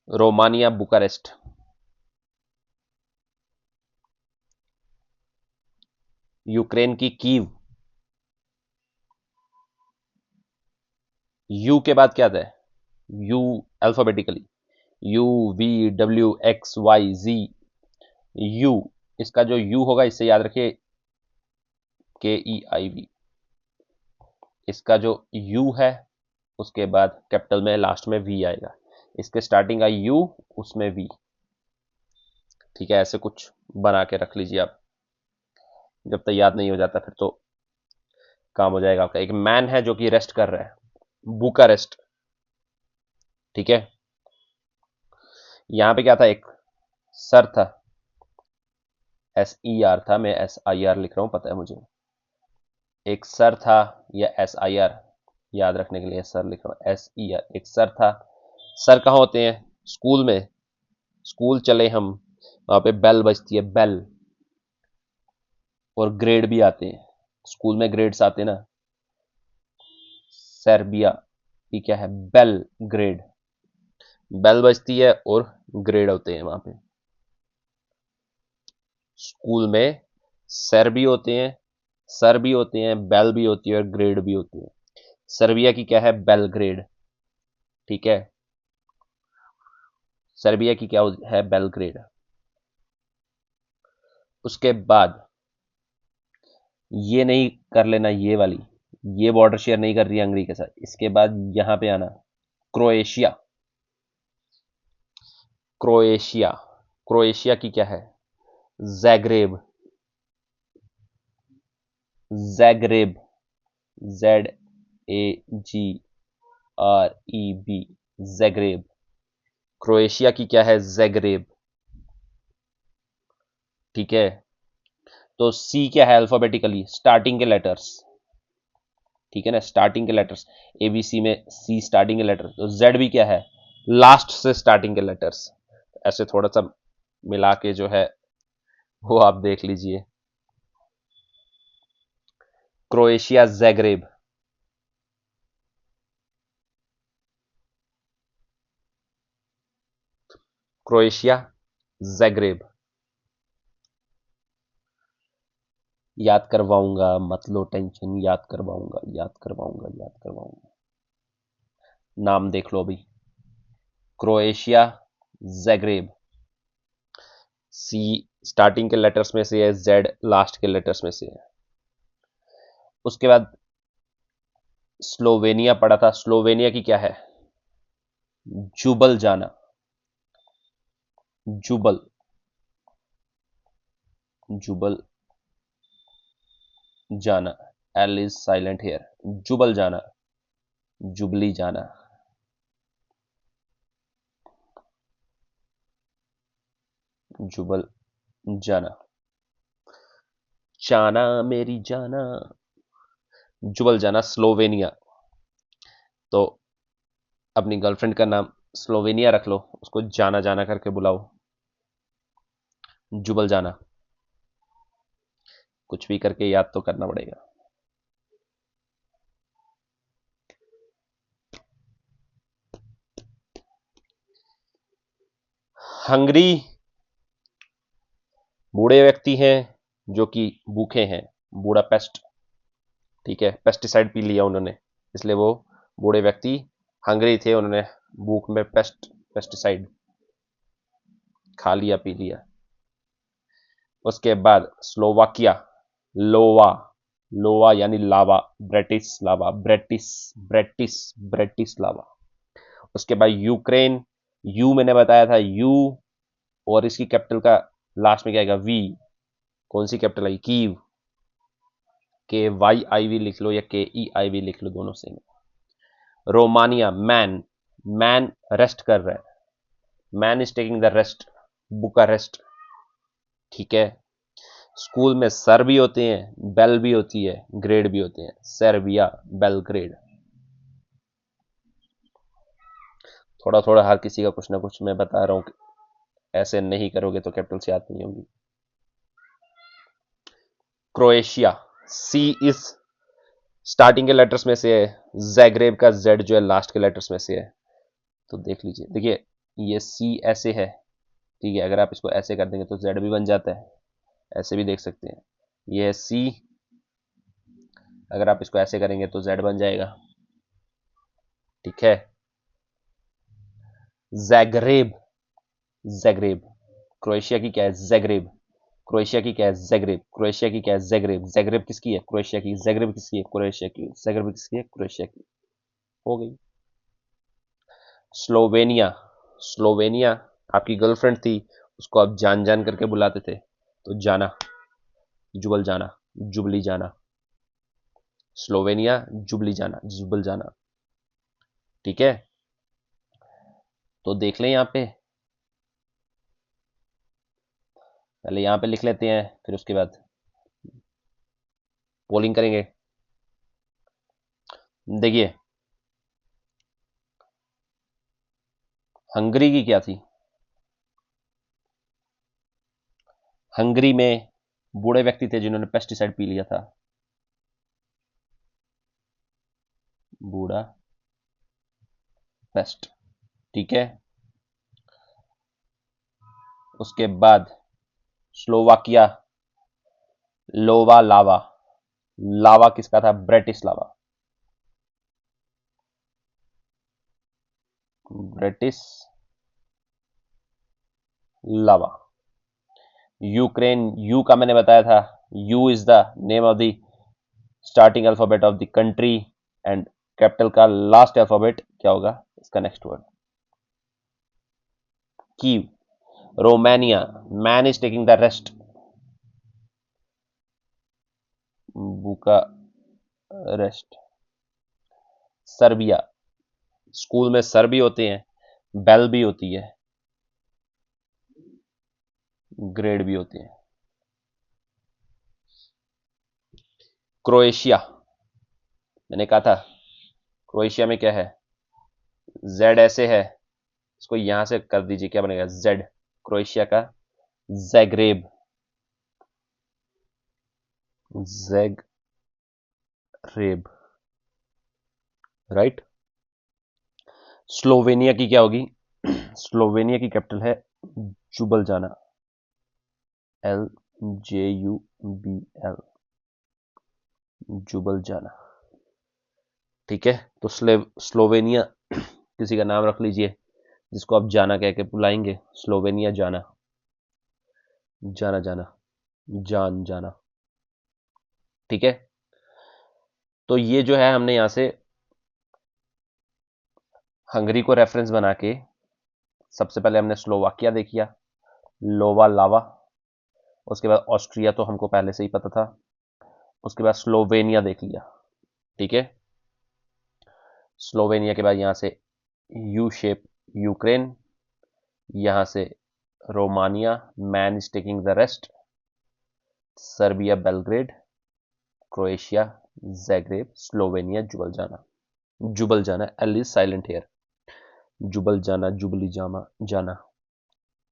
Romania, Bucharest, Ukraine की कीव, यू के बाद क्या आता है, U alphabetically, U V W X Y Z, U, इसका जो यू होगा इससे याद रखिए के ई आई वी, इसका जो यू है उसके बाद कैपिटल में लास्ट में वी आएगा, इसके स्टार्टिंग का यू उसमें वी, ठीक है, ऐसे कुछ बना के रख लीजिए आप, जब तक याद नहीं हो जाता फिर तो काम हो जाएगा आपका। एक मैन है जो कि रेस्ट कर रहा है, बुकारेस्ट, ठीक है। यहां पे क्या था, एक सर था, एस ई आर था, मैं एस आई आर लिख रहा हूं, पता है मुझे, एक सर था, या एस आई आर याद रखने के लिए सर लिख रहा हूं, एस ई आर, एक सर था। सर कहाँ होते हैं, स्कूल में, स्कूल चले हम, वहां पे बेल बजती है, बेल, और ग्रेड भी आते हैं, स्कूल में ग्रेड्स आते हैं ना, सर्बिया की क्या है, बेल ग्रेड, बेल बजती है और ग्रेड होते हैं वहां पे, स्कूल में सर भी होते हैं, सर भी होते हैं, बेल भी होती है और ग्रेड भी होती है। सर्बिया की क्या है, बेल ग्रेड, ठीक है, सर्बिया की क्या है, बेल ग्रेड। उसके बाद ये नहीं कर लेना, ये वाली, ये बॉर्डर शेयर नहीं कर रही है हंगरी के साथ, इसके बाद यहां पे आना, क्रोएशिया, क्रोएशिया, क्रोएशिया की क्या है, Zagreb, Zagreb, Z A G R E B, Zagreb, Croatia की क्या है, जैग्रेब, ठीक है। तो सी क्या है अल्फाबेटिकली, स्टार्टिंग के लेटर्स, ठीक है ना, स्टार्टिंग के लेटर्स, एबीसी में सी स्टार्टिंग के लेटर, तो जेड भी क्या है, लास्ट से स्टार्टिंग के लेटर्स, ऐसे थोड़ा सा मिला के जो है वो आप देख लीजिए, क्रोएशिया जैग्रेब, क्रोएशिया जैग्रेब, याद करवाऊंगा, मत लो टेंशन, याद करवाऊंगा, याद करवाऊंगा, याद करवाऊंगा, नाम देख लो अभी, क्रोएशिया जैग्रेब, सी स्टार्टिंग के लेटर्स में से है, जेड लास्ट के लेटर्स में से है। उसके बाद स्लोवेनिया पड़ा था, स्लोवेनिया की क्या है, जुबल जाना, जुबल, Ljubljana, L is silent here, Ljubljana, jubilee जाना, जुबल जाना, जाना मेरी जाना, जुबल जाना, स्लोवेनिया। तो अपनी गर्लफ्रेंड का नाम स्लोवेनिया रख लो, उसको जाना जाना करके बुलाओ, जुबल जाना, कुछ भी करके याद तो करना पड़ेगा। हंगरी, बूढ़े व्यक्ति हैं जो कि भूखे हैं, बूढ़ा पेस्ट, ठीक है, पेस्टिसाइड पी लिया उन्होंने, इसलिए वो बूढ़े व्यक्ति हंगरी थे, उन्होंने भूख में पेस्टिसाइड खा लिया, पी लिया। उसके बाद स्लोवाकिया, लोवा, लोवा यानी लावा, ब्रेटिस लावा, ब्रेटिस लावा। उसके बाद यूक्रेन, यू मैंने बताया था, यू, और इसकी कैपिटल का लास्ट में क्या आएगा, वी, कौन सी कैपिटल आई, कीव, के वाई आई वी लिख लो या के ई आई वी लिख लो, दोनों same. Romania, man, man rest कर रहा है, man is taking the rest, Bucharest, ठीक है। स्कूल में सर भी होते हैं, बेल भी होती है, ग्रेड भी होते हैं, सर्बिया, बेलग्रेड। थोड़ा थोड़ा हर किसी का कुछ ना कुछ मैं बता रहा हूँ कि ऐसे नहीं करोगे तो कैपिटल्स याद नहीं होंगी। क्रोएशिया, सी इस स्टार्टिंग के लेटर्स में से है, जैग्रेब का जेड जो है लास्ट के लेटर्स में से है। तो देख लीजिए, देखिए ये सी ऐसे है, ठीक है, अगर आप इसको ऐसे कर देंगे तो जेड भी बन जाता है, ऐसे भी देख सकते हैं। ये है सी, अगर आप इसको ऐसे करेंगे तो जेड बन जाएगा, ठीक है। जैग्रेब, जैग्रेब, क्रोएशिया की क्या है, जैग्रेब, क्रोएशिया की क्या है, जैग्रेब, क्रोएशिया की क्या है, जैग्रेब, जैग्रेब किसकी है, क्रोएशिया की, जैग्रेब किसकी है, क्रोएशिया की, जैग्रेब किसकी है, क्रोएशिया की, हो गई। स्लोवेनिया, स्लोवेनिया आपकी गर्लफ्रेंड थी, उसको आप जान जान करके बुलाते थे, तो जाना, जुबल जाना, जुबली जाना, स्लोवेनिया, जुबली जाना, जुबल जाना, ठीक है। तो देख लें यहाँ पे, पहले यहाँ पे लिख लेते हैं, फिर उसके बाद पोलिंग करेंगे। देखिए हंगरी की क्या थी, हंगरी में बूढ़े व्यक्ति थे जिन्होंने पेस्टिसाइड पी लिया था, बूढ़ा पेस्ट, ठीक है। उसके बाद स्लोवाकिया, लोवा लावा, लावा किसका था, British lava, British lava. Ukraine, you का मैंने बताया था, you is the name of the starting alphabet of the country, and capital का लास्ट अल्फाबेट क्या होगा इसका next word, Kyiv. Romania, man is taking the rest, बुका रेस्ट। सर्बिया, स्कूल में सर भी होते हैं, बेल भी होती है, ग्रेड भी होती है। क्रोएशिया, मैंने कहा था क्रोएशिया में क्या है, जेड ऐसे है, इसको यहां से कर दीजिए, क्या बनेगा, जेड, क्रोएशिया का जैग्रेब, जैग्रेब, राइट। स्लोवेनिया की क्या होगी, स्लोवेनिया की कैपिटल है Ljubljana, L J U B L, Ljubljana, ठीक है। तो स्लोवेनिया किसी का नाम रख लीजिए जिसको आप जाना कह के बुलाएंगे, स्लोवेनिया जाना, जाना जाना, जान जाना, ठीक है। तो ये जो है हमने यहां से हंगरी को रेफरेंस बना के, सबसे पहले हमने स्लोवाकिया देख लिया, लोवा लावा, उसके बाद ऑस्ट्रिया तो हमको पहले से ही पता था, उसके बाद स्लोवेनिया देख लिया, ठीक है। स्लोवेनिया के बाद यहां से यू शेप यूक्रेन, यहां से Romania, man is taking the rest, Serbia Belgrade, Croatia Zagreb, Slovenia Ljubljana, Ljubljana, L is silent here, Ljubljana, jubilee Jama जाना,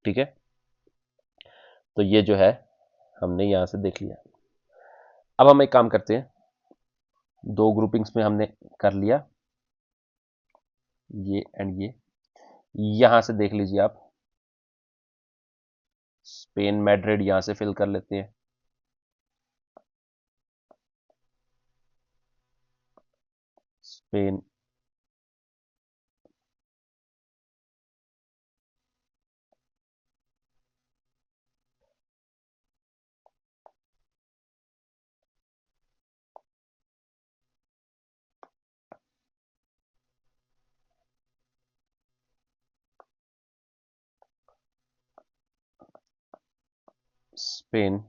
ठीक है। तो ये जो है हमने यहां से देख लिया। अब हम एक काम करते हैं, दो ग्रुपिंग्स में हमने कर लिया, ये एंड ये, यहां से देख लीजिए आप, स्पेन मैड्रिड यहां से फिल कर लेते हैं, स्पेन, स्पेन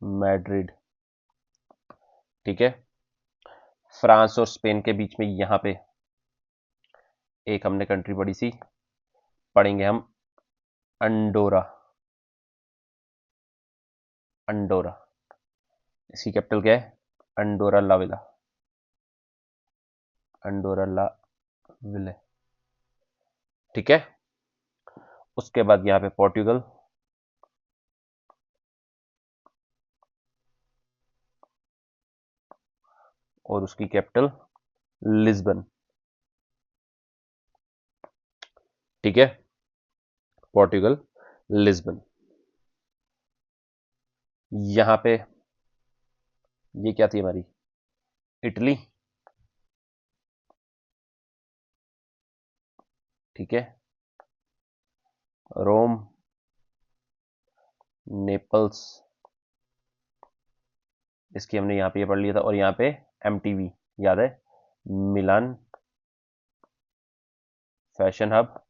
मैड्रिड, ठीक है। फ्रांस और स्पेन के बीच में यहां पे एक हमने कंट्री पढ़ी सी, पढ़ेंगे हम अंडोरा, अंडोरा, इसकी कैपिटल क्या है, अंडोरा लावेला, अंडोरा ला विले, ठीक है। उसके बाद यहां पे पोर्टुगल, और उसकी कैपिटल लिस्बन, ठीक है। पोर्टुगल, लिस्बन। यहां पे ये क्या थी हमारी, इटली, ठीक है। रोम, नेपल्स, इसकी हमने यहां पे ये पढ़ लिया था, और यहां पे एमटीवी याद है, मिलान फैशन हब,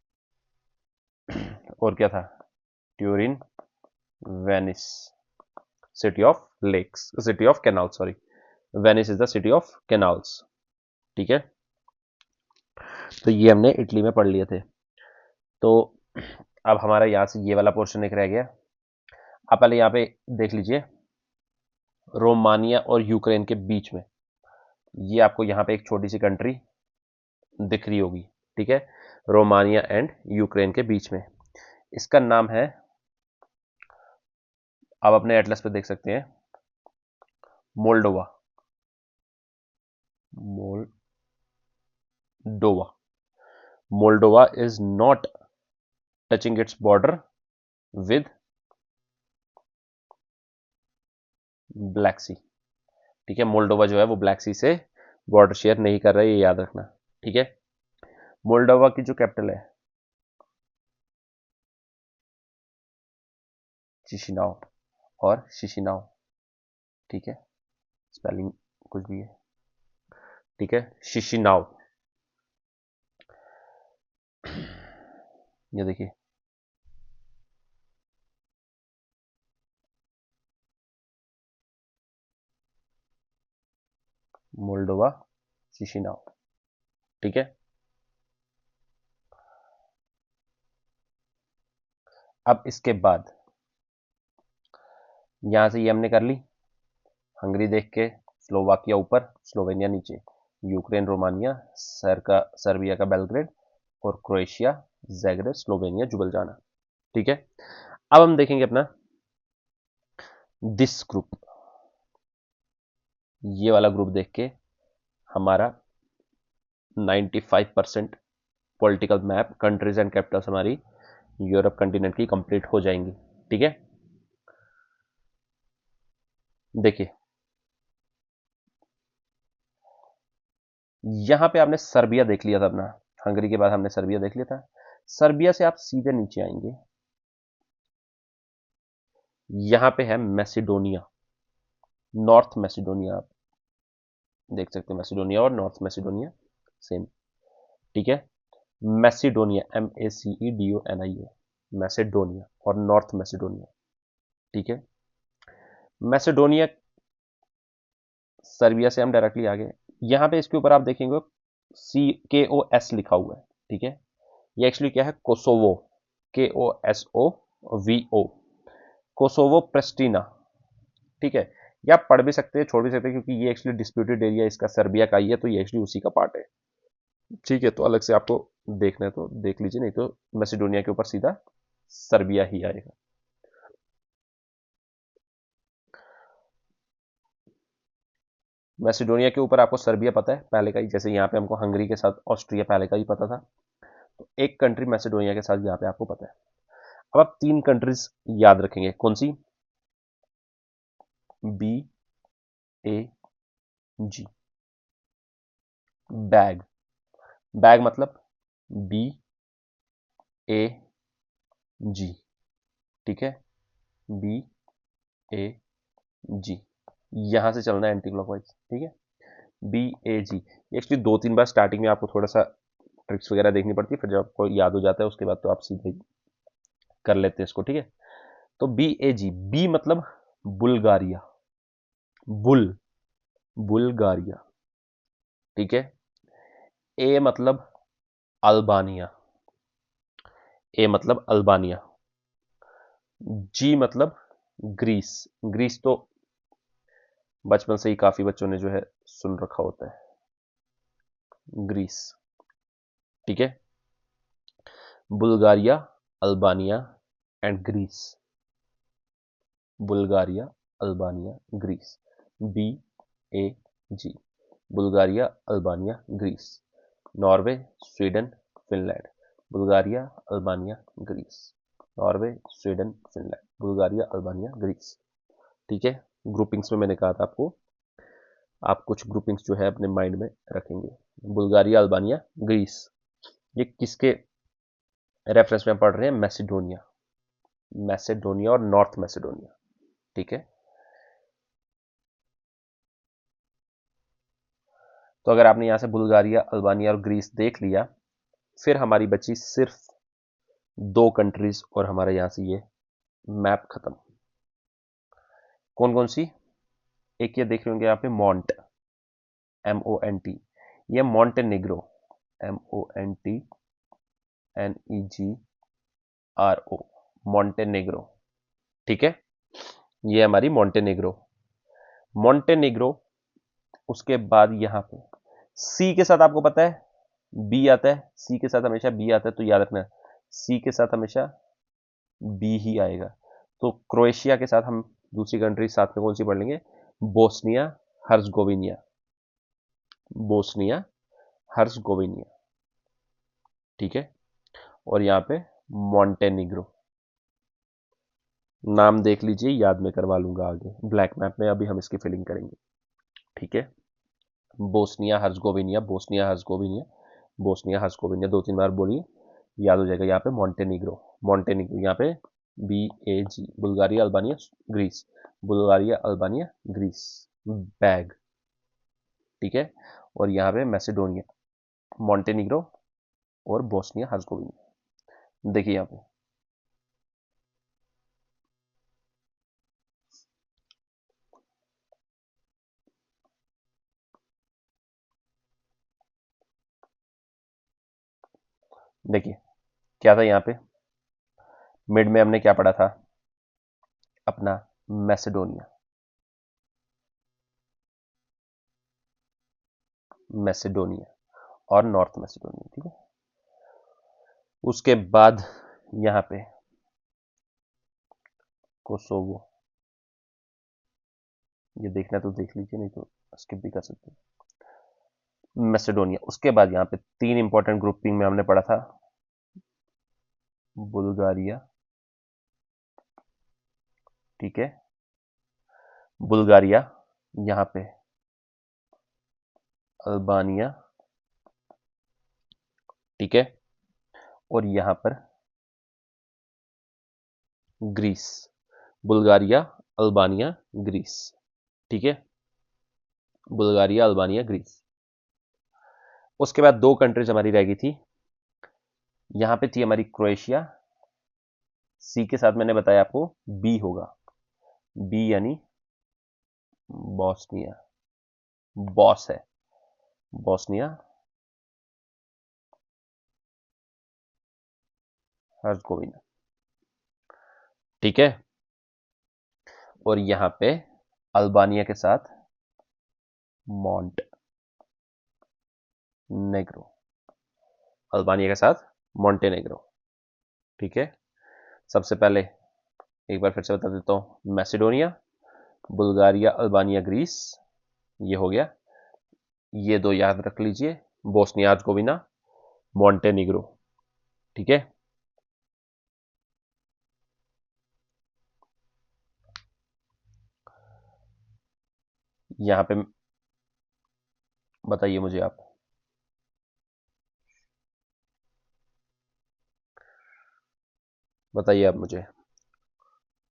और क्या था, Turin, Venice, city of lakes, city of canal, sorry, Venice is the city of canals, ठीक है। तो ये हमने इटली में पढ़ लिए थे। तो अब हमारा यहां से ये वाला पोर्शन एक रह गया। आप पहले यहां पे देख लीजिए, रोमानिया और यूक्रेन के बीच में, ये आपको यहां पे एक छोटी सी कंट्री दिख रही होगी, ठीक है। रोमानिया एंड यूक्रेन के बीच में, इसका नाम है, आप अपने एटलस पे देख सकते हैं, Moldova, Moldova. Moldova is not touching its border with Black Sea, ठीक है। मोल्डोवा जो है वो ब्लैक सी से बॉर्डर शेयर नहीं कर रहा है, ये याद रखना, ठीक है। मोल्डोवा की जो कैपिटल है चिशिनाव, और शिशिनाव, ठीक है, स्पेलिंग कुछ भी है, ठीक है, शिशिनाव। ये देखिए, मोल्डोवा, शिशिनाव, ठीक है। अब इसके बाद यहां से ये हमने कर ली, हंगरी देख के, स्लोवाकिया ऊपर, स्लोवेनिया नीचे, यूक्रेन, रोमानिया, सर्बिया का बेलग्रेड, और क्रोएशिया, जैग्रेब, स्लोवेनिया, जुबलजाना, ठीक है। अब हम देखेंगे अपना दिस ग्रुप, ये वाला ग्रुप देख के हमारा 95% political map, countries and Capitals हमारी यूरोप कंटिनेंट की कंप्लीट हो जाएंगी, ठीक है। देखिए, यहां पे आपने सर्बिया देख लिया था अपना, हंगरी के बाद हमने सर्बिया देख लिया था। सर्बिया से आप सीधे नीचे आएंगे, यहां पे है मैसिडोनिया, नॉर्थ मैसिडोनिया, आप देख सकते हैं, मैसिडोनिया और नॉर्थ मैसिडोनिया सेम, ठीक है। मैसिडोनिया, MACEDONIA, मैसिडोनिया और नॉर्थ मैसिडोनिया, ठीक है। मैसिडोनिया, सर्बिया से हम डायरेक्टली आगे, यहां पे इसके ऊपर आप देखेंगे CKOS लिखा हुआ है, ठीक है। ये एक्चुअली क्या है, कोसोवो, KOSOVO, कोसोवो प्रेस्टीना, ठीक है। या आप पढ़ भी सकते हैं, छोड़ भी सकते हैं, क्योंकि ये एक्चुअली डिस्प्यूटेड एरिया इसका सर्बिया का ही है, तो ये एक्चुअली उसी का पार्ट है, ठीक है। तो अलग से आपको देखना है तो देख लीजिए, नहीं तो मैसिडोनिया के ऊपर सीधा सर्बिया ही आएगा। मैसिडोनिया के ऊपर आपको सर्बिया पता है पहले का ही, जैसे यहाँ पे हमको हंगरी के साथ ऑस्ट्रिया पहले का ही पता था, तो एक कंट्री मैसिडोनिया के साथ यहाँ पे आपको पता है। अब आप तीन कंट्रीज याद रखेंगे, कौन सी, BAG, बैग, बैग मतलब BAG, ठीक है, BAG, यहां से चलना है एंटी क्लॉकवाइज, ठीक है। BAG, एक्चुअली दो तीन बार स्टार्टिंग में आपको थोड़ा सा ट्रिक्स वगैरह देखनी पड़ती है, फिर जब आपको याद हो जाता है उसके बाद तो आप सीधे ही कर लेते हैं इसको, ठीक है। तो BAG, बी मतलब बुल्गारिया, बुल, बुल्गारिया, ठीक है। ए मतलब अल्बानिया, ए मतलब अल्बानिया, जी मतलब ग्रीस, ग्रीस तो बचपन से ही काफी बच्चों ने जो है सुन रखा होता है, ग्रीस, ठीक है, Bulgaria, Albania and Greece. Bulgaria, Albania, Greece, BAG। Bulgaria, Albania, Greece. Norway, Sweden, Finland. Bulgaria, Albania, Greece. Norway, Sweden, Finland. Bulgaria, Albania, Greece. ठीक है, ग्रुपिंग्स में मैंने कहा था आपको, आप कुछ ग्रुपिंग्स जो है अपने माइंड में रखेंगे। बुल्गारिया, अल्बानिया, ग्रीस, ये किसके रेफरेंस में पढ़ रहे हैं? मैसेडोनिया, मैसेडोनिया और नॉर्थ मैसेडोनिया। ठीक है, तो अगर आपने यहां से बुल्गारिया, अल्बानिया और ग्रीस देख लिया, फिर हमारी बची सिर्फ दो कंट्रीज और हमारा यहां से ये मैप खत्म। कौन कौन सी? एक ये देख रहे होंगे यहाँ पे मॉन्ट, MONT, ये मॉन्टेनिग्रो, MONTENEGRO, मॉन्टेनेग्रो। ठीक है, ये हमारी मॉन्टेनेग्रो, मॉन्टेनेग्रो। उसके बाद यहां पे सी के साथ आपको पता है बी आता है, सी के साथ हमेशा बी आता है, तो याद रखना सी के साथ हमेशा बी ही आएगा। तो क्रोएशिया के साथ हम दूसरी कंट्री साथ में कौन सी पढ़ लेंगे? Bosnia Herzegovina, Bosnia Herzegovina. ठीक है, और यहां पे मॉन्टेनिग्रो। नाम देख लीजिए, याद में करवा लूंगा आगे ब्लैक मैप में, अभी हम इसकी फिलिंग करेंगे। ठीक है, Bosnia Herzegovina, Bosnia Herzegovina, Bosnia हर्जगोविनिया, 2-3 बार बोलिए, याद हो जाएगा। यहाँ पे मॉन्टेनिग्रो, मॉन्टेनिग्रो, यहाँ पे BAG, Bulgaria, Albania, Greece, Bulgaria, Albania, Greece, bag. ठीक है, और यहाँ पे मैसेडोनिया, मॉन्टेनिग्रो और बोस्निया हर्जगोविनिया। देखिए यहाँ पे देखिए क्या था, यहाँ पे मिड में हमने क्या पढ़ा था? अपना मैसेडोनिया, मैसेडोनिया और नॉर्थ मैसेडोनिया। ठीक है, उसके बाद यहाँ पे कोसोवो, ये देखना तो देख लीजिए, नहीं तो स्किप भी कर सकते हैं। मैसेडोनिया, उसके बाद यहाँ पे 3 इंपॉर्टेंट ग्रुपिंग में हमने पढ़ा था, बुल्गारिया, ठीक है, बुल्गारिया, यहाँ पे अल्बानिया, ठीक है, और यहाँ पर ग्रीस, बुल्गारिया, अल्बानिया, ग्रीस। ठीक है, बुल्गारिया, अल्बानिया, ग्रीस। उसके बाद 2 कंट्रीज हमारी रह गई थी, यहां पे थी हमारी क्रोएशिया, सी के साथ मैंने बताया आपको बी होगा, बी यानी बॉस्निया, बॉस है, बॉस्निया हर्जगोविना। ठीक है, और यहां पे अल्बानिया के साथ मॉन्ट नेग्रो, अल्बानिया के साथ मॉन्टेनेग्रो। ठीक है, सबसे पहले एक बार फिर से बता देता हूं, मैसेडोनिया, बुल्गारिया, अल्बानिया, ग्रीस, ये हो गया। ये दो याद रख लीजिए, बोस्निया हर्जगोविना, मॉन्टेनिग्रो। ठीक है, यहां पे बताइए मुझे आप, बताइए आप मुझे,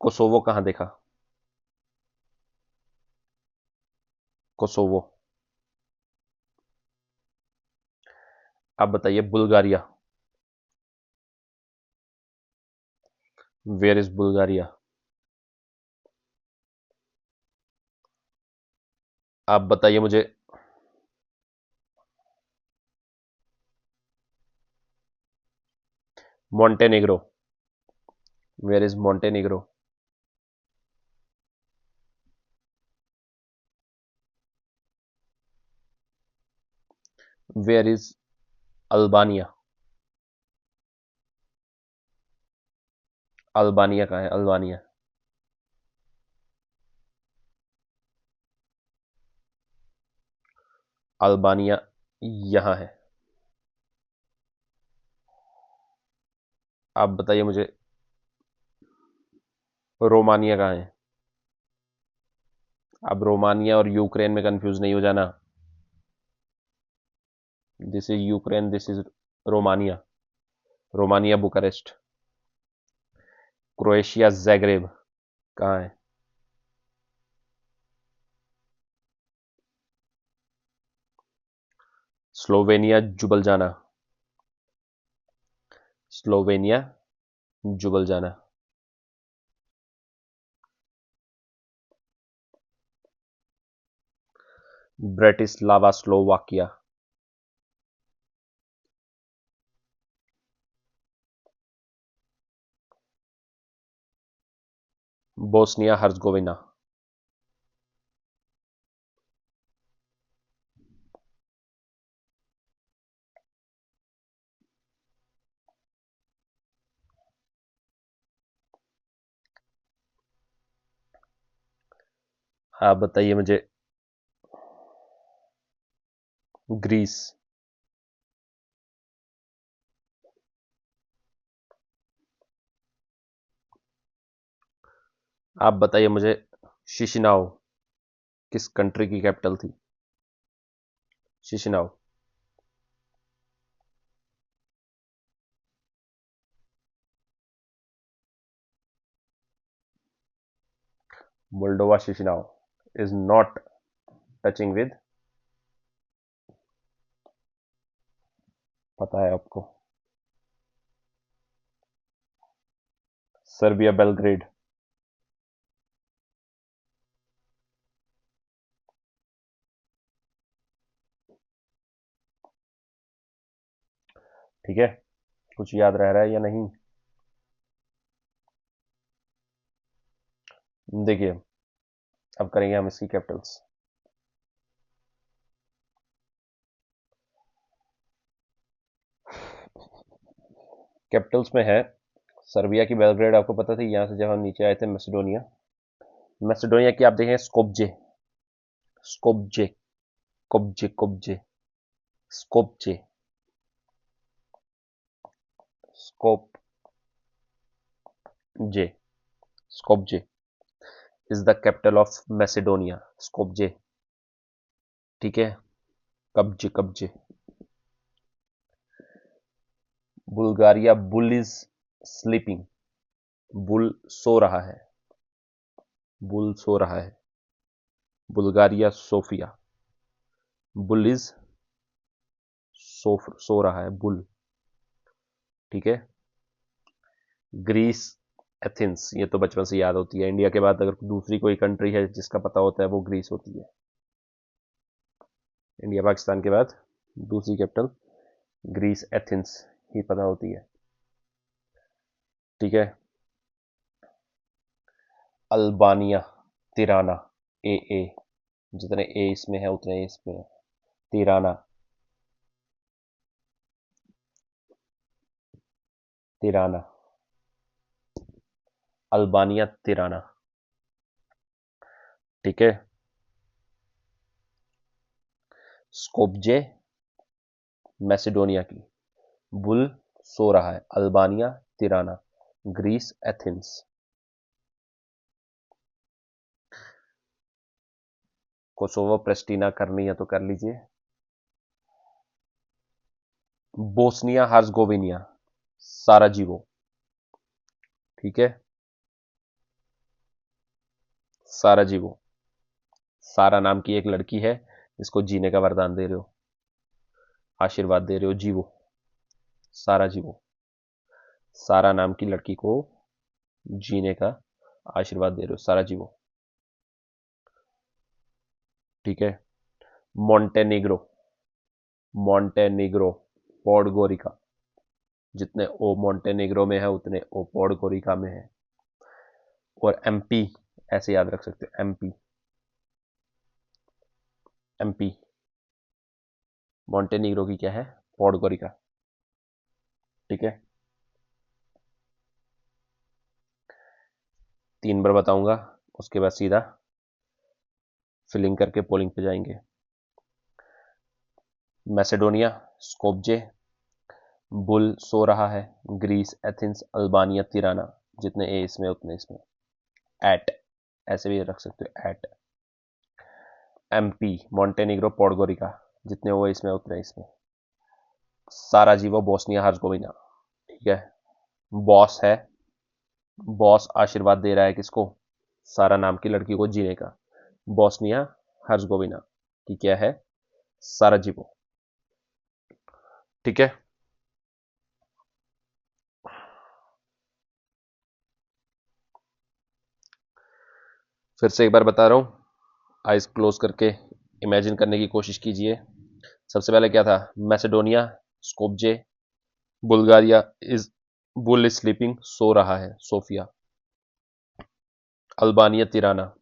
कोसोवो कहां देखा? कोसोवो। आप बताइए बुल्गारिया, वेयर इज बुल्गारिया? आप बताइए मुझे, Montenegro, where is Montenegro? Where is Albania? Albania कहाँ है? अल्बानिया। अल्बानिया यहाँ है। आप बताइए मुझे, रोमानिया कहाँ है? अब रोमानिया और यूक्रेन में कंफ्यूज नहीं हो जाना। This is Ukraine, this is Romania. Romania Bucharest. Croatia Zagreb कहाँ है? Slovenia Ljubljana. Slovenia Ljubljana. Bratislava Slovakia. Bosnia Herzegovina. हाँ बताइए मुझे, ग्रीस। आप बताइए मुझे, शिशिनाओ किस कंट्री की कैपिटल थी? Chisinau. Moldova Chisinau is not touching with, पता है आपको, सर्बिया बेलग्रेड। ठीक है, कुछ याद रह रहा है या नहीं? देखिए, अब करेंगे हम इसकी कैपिटल्स। कैपिटल्स में है, सर्बिया की बेलग्रेड आपको पता थी, यहां से जब हम नीचे आए थे मैसेडोनिया। मैसेडोनिया की आप देखें स्कोपजे। स्कोपजे। कोपजे कोपजे। Skopje. Skopje. Skopje is the capital of Macedonia. Skopje. ठीक है। कब्जे कब्जे। Bulgaria, bull is sleeping. Bull सो रहा है। बुल सो रहा है। Bulgaria Sofia. बुल इज सो रहा है, बुल। ठीक है। ग्रीस, एथेंस, ये तो बचपन से याद होती है। इंडिया के बाद अगर दूसरी कोई कंट्री है जिसका पता होता है वो ग्रीस होती है। इंडिया पाकिस्तान के बाद दूसरी कैपिटल ग्रीस, एथेंस ही पता होती है। ठीक है। Albania, Tirana. ए, जितने ए इसमें है उतने ए इसमें है। तिराना। तिराना। Albania Tirana. ठीक है। स्कोपजे मैसेडोनिया की। बुल सो रहा है, Albania Tirana. Greece, Athens. Kosovo Pristina करनी है तो कर लीजिए। Bosnia Herzegovina, Sarajevo. ठीक है। साराजीवो। सारा नाम की एक लड़की है जिसको जीने का वरदान दे रहे हो, आशीर्वाद दे रहे हो, जीवो। साराजीवो। सारा नाम की लड़की को जीने का आशीर्वाद दे रहे हो, साराजीवो। ठीक है। मॉन्टेनिग्रो। मॉन्टेनिग्रो, पॉडगोरिका। जितने ओ मॉन्टेनिग्रो में है उतने ओ पॉडगोरिका में है। और एमपी ऐसे याद रख सकते हो, एमपी। एमपी मॉन्टेनिग्रो की क्या है? पॉडगोरिका। ठीक है। 3 बार बताऊंगा, उसके बाद सीधा फिलिंग करके पोलिंग पे जाएंगे। मैसेडोनिया, स्कोपजे, बुल सो रहा है, ग्रीस, एथेंस, अल्बानिया, तिराना, जितने ए इसमें उतने इसमें, एट, ऐसे भी रख सकते हो एट, एमपी, मॉन्टेनिग्रो, पोडगोरिका, जितने वो इसमें उतने इसमें, साराजीवो, बोस्निया हर्जगोविना। ठीक है, बॉस है, बॉस आशीर्वाद दे रहा है किसको? सारा नाम की लड़की को जीने का। बोस्निया हर्जगोविना की क्या है? साराजीवो। ठीक है, फिर से एक बार बता रहा हूं, आइज क्लोज करके इमेजिन करने की कोशिश कीजिए। सबसे पहले क्या था? Macedonia, Skopje, Bulgaria is, bull is sleeping, सो रहा है, Sofia, Albania, Tirana,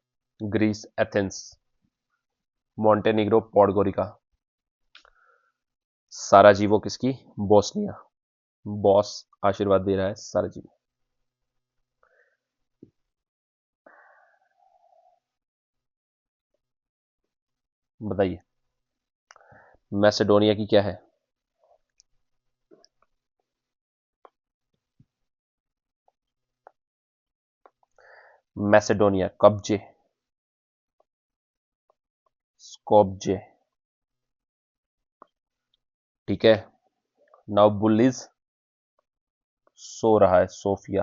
Greece, Athens, Montenegro, Podgorica, Sarajevo किसकी? बोस्निया, बॉस आशीर्वाद दे रहा है साराजीवो। बताइए मैसेडोनिया की क्या है? मैसेडोनिया कब्जे, स्कोपजे। ठीक है, नाउ बुल्लीज सो रहा है, सोफिया,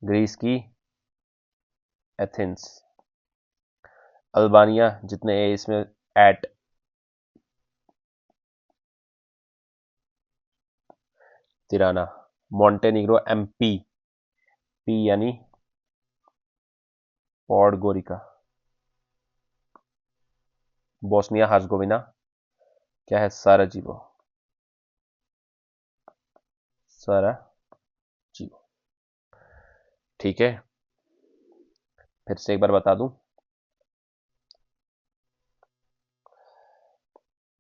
ग्रीस की एथेंस, अल्बानिया जितने ए इसमें एट, तिराना, मॉन्टेनिग्रो एमपी, पी यानी पॉडगोरिका, बोस्निया हर्जगोविना क्या है? साराजीवो, साराजीवो। ठीक है, फिर से एक बार बता दूं,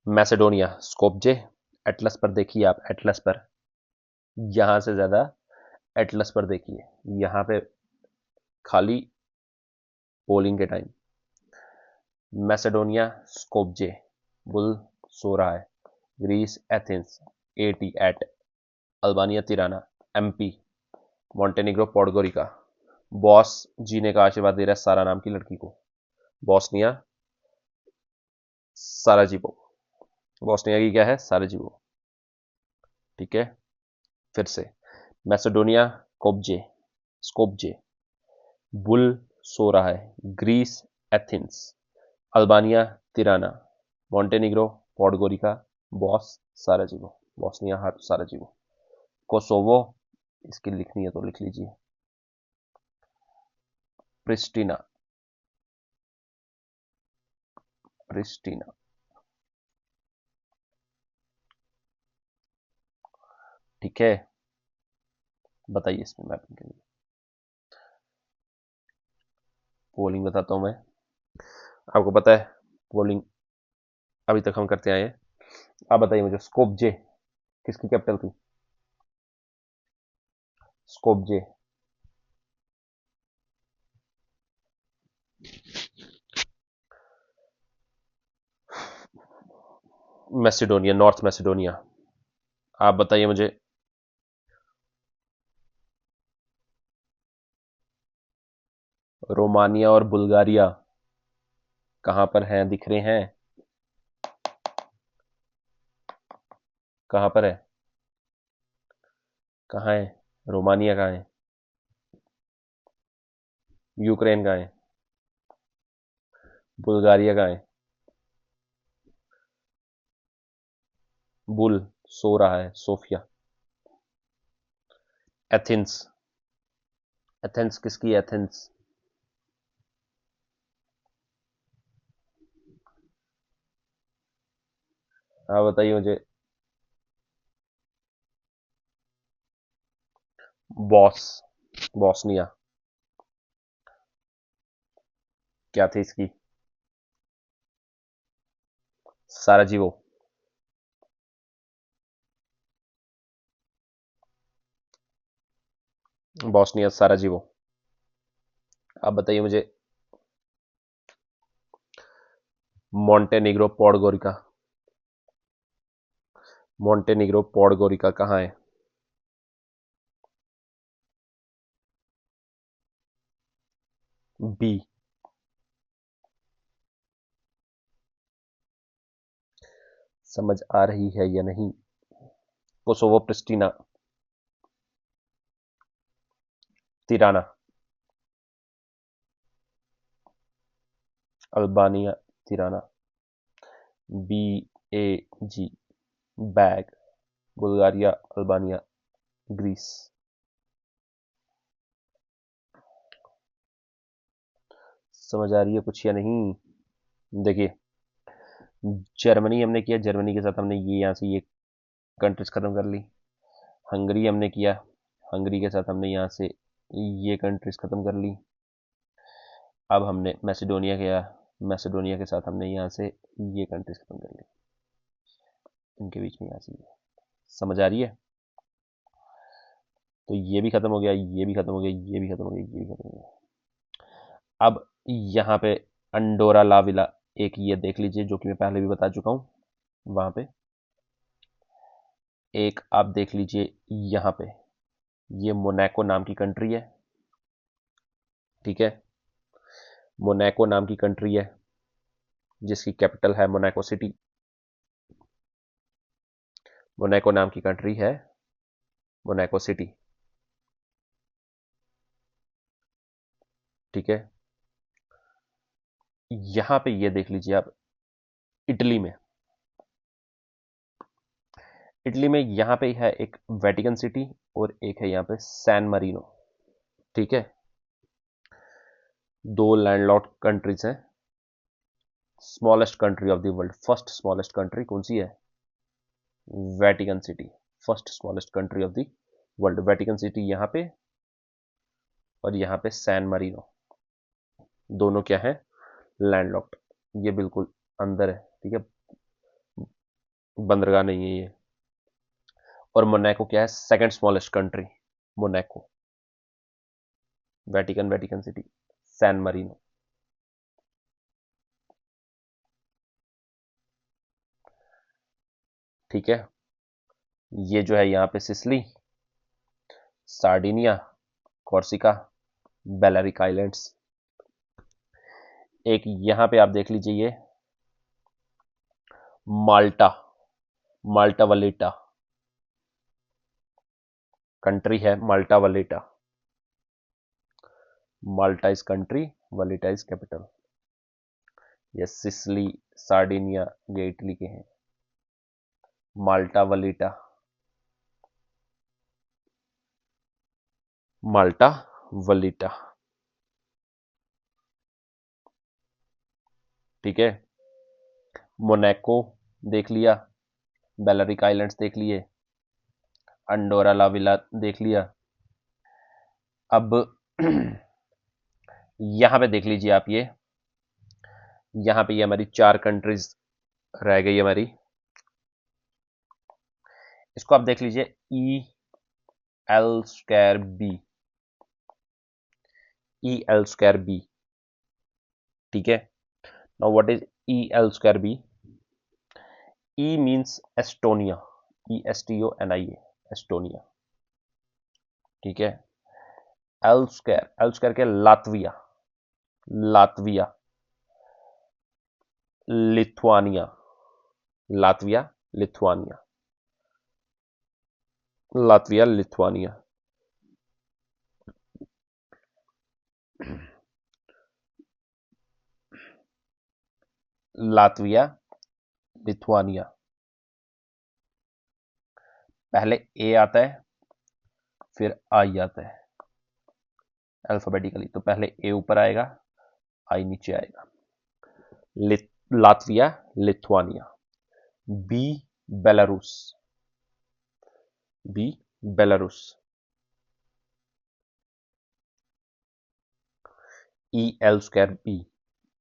मैसेडोनिया, स्कोपजे, एटलस पर देखिए आप, एटलस पर, यहां से ज्यादा एटलस पर देखिए, यहां पे खाली पोलिंग के टाइम। मैसेडोनिया, स्कोपजे, बुल सो रहा है, ग्रीस, एथेंस, एटी एट, Albania, Tirana, MP, Montenegro, Podgorica, boss जीने का आशीर्वाद दे रहा है सारा नाम की लड़की को, बोस्निया साराजीवो, बोस्निया की क्या है? साराजीवो। ठीक है, फिर से मैसेडोनिया, कोब्जे, स्कोपजे, बुल सो रहा है, Greece, Athens, Albania, Tirana, Montenegro, Podgorica, boss Sarajevo, Bosnia हाट साराजीवो, कोसोवो, इसकी लिखनी है तो लिख लीजिए, प्रिस्टिना, प्रिस्टिना। ठीक है, बताइए इसमें मैपिंग के लिए। पोलिंग बताता हूं मैं, आपको पता है पोलिंग अभी तक हम करते आए हैं। आप बताइए मुझे, स्कोप जे किसकी कैपिटल थी? स्कोप जे, मैसेडोनिया, नॉर्थ मैसेडोनिया। आप बताइए मुझे, रोमानिया और बुल्गारिया कहां पर हैं? दिख रहे हैं? कहां पर है? कहाँ है? रोमानिया कहाँ है? यूक्रेन कहाँ है? बुल्गारिया कहाँ है? बुल सो रहा है, सोफिया, एथेंस, एथेंस किसकी? एथेंस हाँ बताइए मुझे, बॉस, बॉस्निया क्या थी इसकी? साराजीवो, बॉस्निया साराजीवो। आप बताइए मुझे, मॉन्टेनिग्रो पॉडगोरिका, मॉन्टेनिग्रो पॉडगोरिका कहाँ है? बी। समझ आ रही है या नहीं? Kosovo Pristina, Tirana, Albania, Tirana. B A G, bag, Bulgaria, Albania, Greece. समझ आ रही है कुछ या नहीं? देखिए, जर्मनी हमने किया, जर्मनी के साथ हमने ये यहाँ से ये कंट्रीज खत्म कर ली। हंगरी हमने किया, हंगरी के साथ हमने यहाँ से ये कंट्रीज खत्म कर ली। अब हमने मैसेडोनिया किया, मैसेडोनिया के साथ हमने यहाँ से ये कंट्रीज खत्म कर ली, इनके बीच में यहाँ से ये। समझ आ रही है? तो ये भी खत्म हो गया, ये भी खत्म हो गया, ये भी खत्म हो गया, ये भी खत्म हो गया। अब यहाँ पे अंडोरा लाविला, एक ये देख लीजिए, जो कि मैं पहले भी बता चुका हूँ वहां पे। एक आप देख लीजिए यहाँ पे, ये मोनाको नाम की कंट्री है, ठीक है। मोनाको नाम की कंट्री है, जिसकी कैपिटल है मोनाको सिटी। मोनाको नाम की कंट्री है, मोनाको सिटी, ठीक है। यहां पे ये देख लीजिए आप, इटली में, इटली में यहां पे है एक वेटिकन सिटी और एक है यहां पे सैन मरीनो, ठीक है। दो लैंडलॉर्ड कंट्रीज हैं। Smallest country of the world, first smallest country कौन सी है? Vatican city, first smallest country of the world. Vatican city यहां पे, और यहां पे सैन मरीनो, दोनों क्या है? लैंडलॉक्ड। ये बिल्कुल अंदर है, ठीक है, बंदरगाह नहीं है ये। और मोनाको क्या है? Second smallest country, Monaco. Vatican, Vatican City, San Marino, ठीक है। ये जो है यहाँ पे Sicily, Sardinia, Corsica, Balearic islands. एक यहां पे आप देख लीजिए, ये माल्टा, माल्टा वलेटा कंट्री है, माल्टा वलेटा। माल्टा इज कंट्री, वलेटा इज कैपिटल। ये सिसली, सार्डिनिया, ये इटली के हैं। माल्टा वलेटा, माल्टा वलीटा, ठीक है। मोनाको देख लिया, बेलारिक आइलैंड्स देख लिए, अंडोरा ला विला देख लिया। अब यहां पे देख लीजिए आप, ये यहां पे ये हमारी चार कंट्रीज रह गई हमारी। इसको आप देख लीजिए, E L square B, E L square B, ठीक है। Now what is E L square B? E means Estonia, E S T O N I A, Estonia, ठीक है। एल स्क्वायर के Latvia, Latvia, Lithuania, Latvia, Lithuania, Latvia, Lithuania, Latvia, Lithuania. पहले ए आता है, फिर आई आता है अल्फाबेटिकली, तो पहले ए ऊपर आएगा, आई नीचे आएगा। Latvia, Lithuania. B Belarus, B Belarus. E L square B,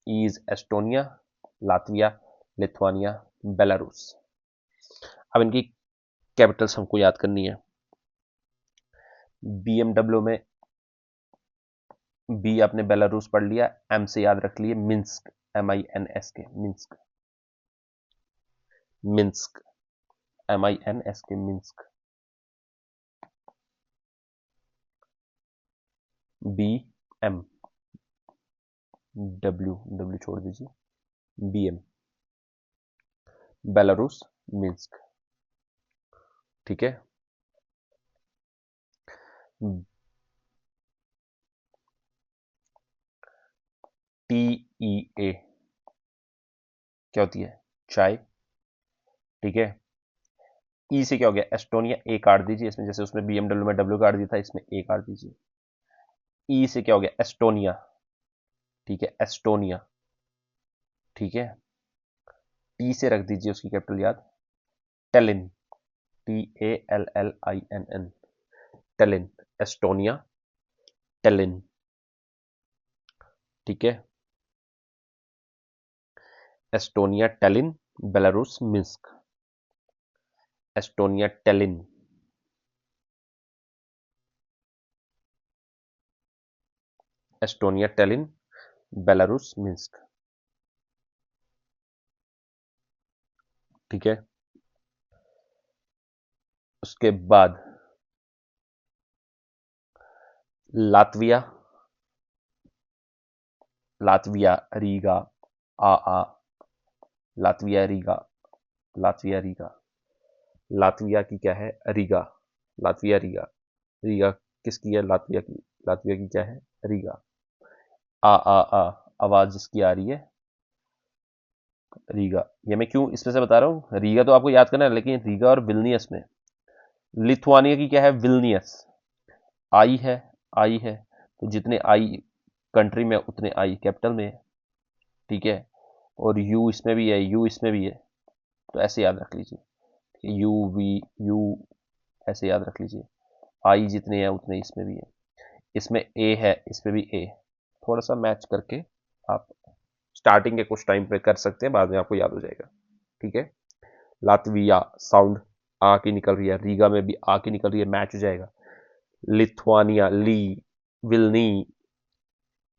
E is Estonia, Latvia, Lithuania, Belarus. अब इनकी कैपिटल्स हमको याद करनी है। बीएमडब्ल्यू में बी आपने बेलारूस पढ़ लिया, एम से याद रख लिए Minsk, MINSK, Minsk, Minsk, MINSK, Minsk. B M, W छोड़ दीजिए, BM, बेलारूस, मिन्स्क। ठीक है। TEA क्या होती है? चाय। ठीक है। ई से क्या हो गया? एस्टोनिया, ए काट दीजिए इसमें, जैसे उसमें BMW में W काट दिया था, इसमें ए काट दीजिए। ई से क्या हो गया? एस्टोनिया। ठीक है, एस्टोनिया। ठीक है। टी से रख दीजिए उसकी कैपिटल याद, Tallinn, TALLINN, Tallinn, Estonia, Tallinn. ठीक है। Estonia, Tallinn, Belarus, Minsk. Estonia, Tallinn, Estonia, Tallinn, Belarus, Minsk. ठीक है। उसके बाद लातविया, लातविया, रीगा, आ, Latvia, Riga, Latvia, Riga. Latvia की क्या है? रीगा, लातविया, रीगा। रीगा किसकी है? लातविया की। लातविया की क्या है? रीगा। आ आवाज जिसकी आ रही है, रीगा। ये मैं क्यों इसमें से बता रहा हूँ? रीगा तो आपको याद करना है, लेकिन रीगा और विल्नियस में। लिथुआनिया की क्या है? विल्नियस। आई है, आई है, तो जितने आई कंट्री में उतने आई कैपिटल में है। ठीक है। और यू इसमें भी है, यू इसमें भी है, तो ऐसे याद रख लीजिए, यू वी यू, ऐसे याद रख लीजिए। आई जितने हैं उतने इसमें भी है। इसमें ए है, इसमें भी ए। थोड़ा सा मैच करके आप स्टार्टिंग के कुछ टाइम पे कर सकते हैं, बाद में आपको याद हो जाएगा। ठीक है। लातविया साउंड आ की निकल रही है, रीगा में भी आ की निकल रही है, मैच हो जाएगा। लिथुआनिया, ली, विल्नी।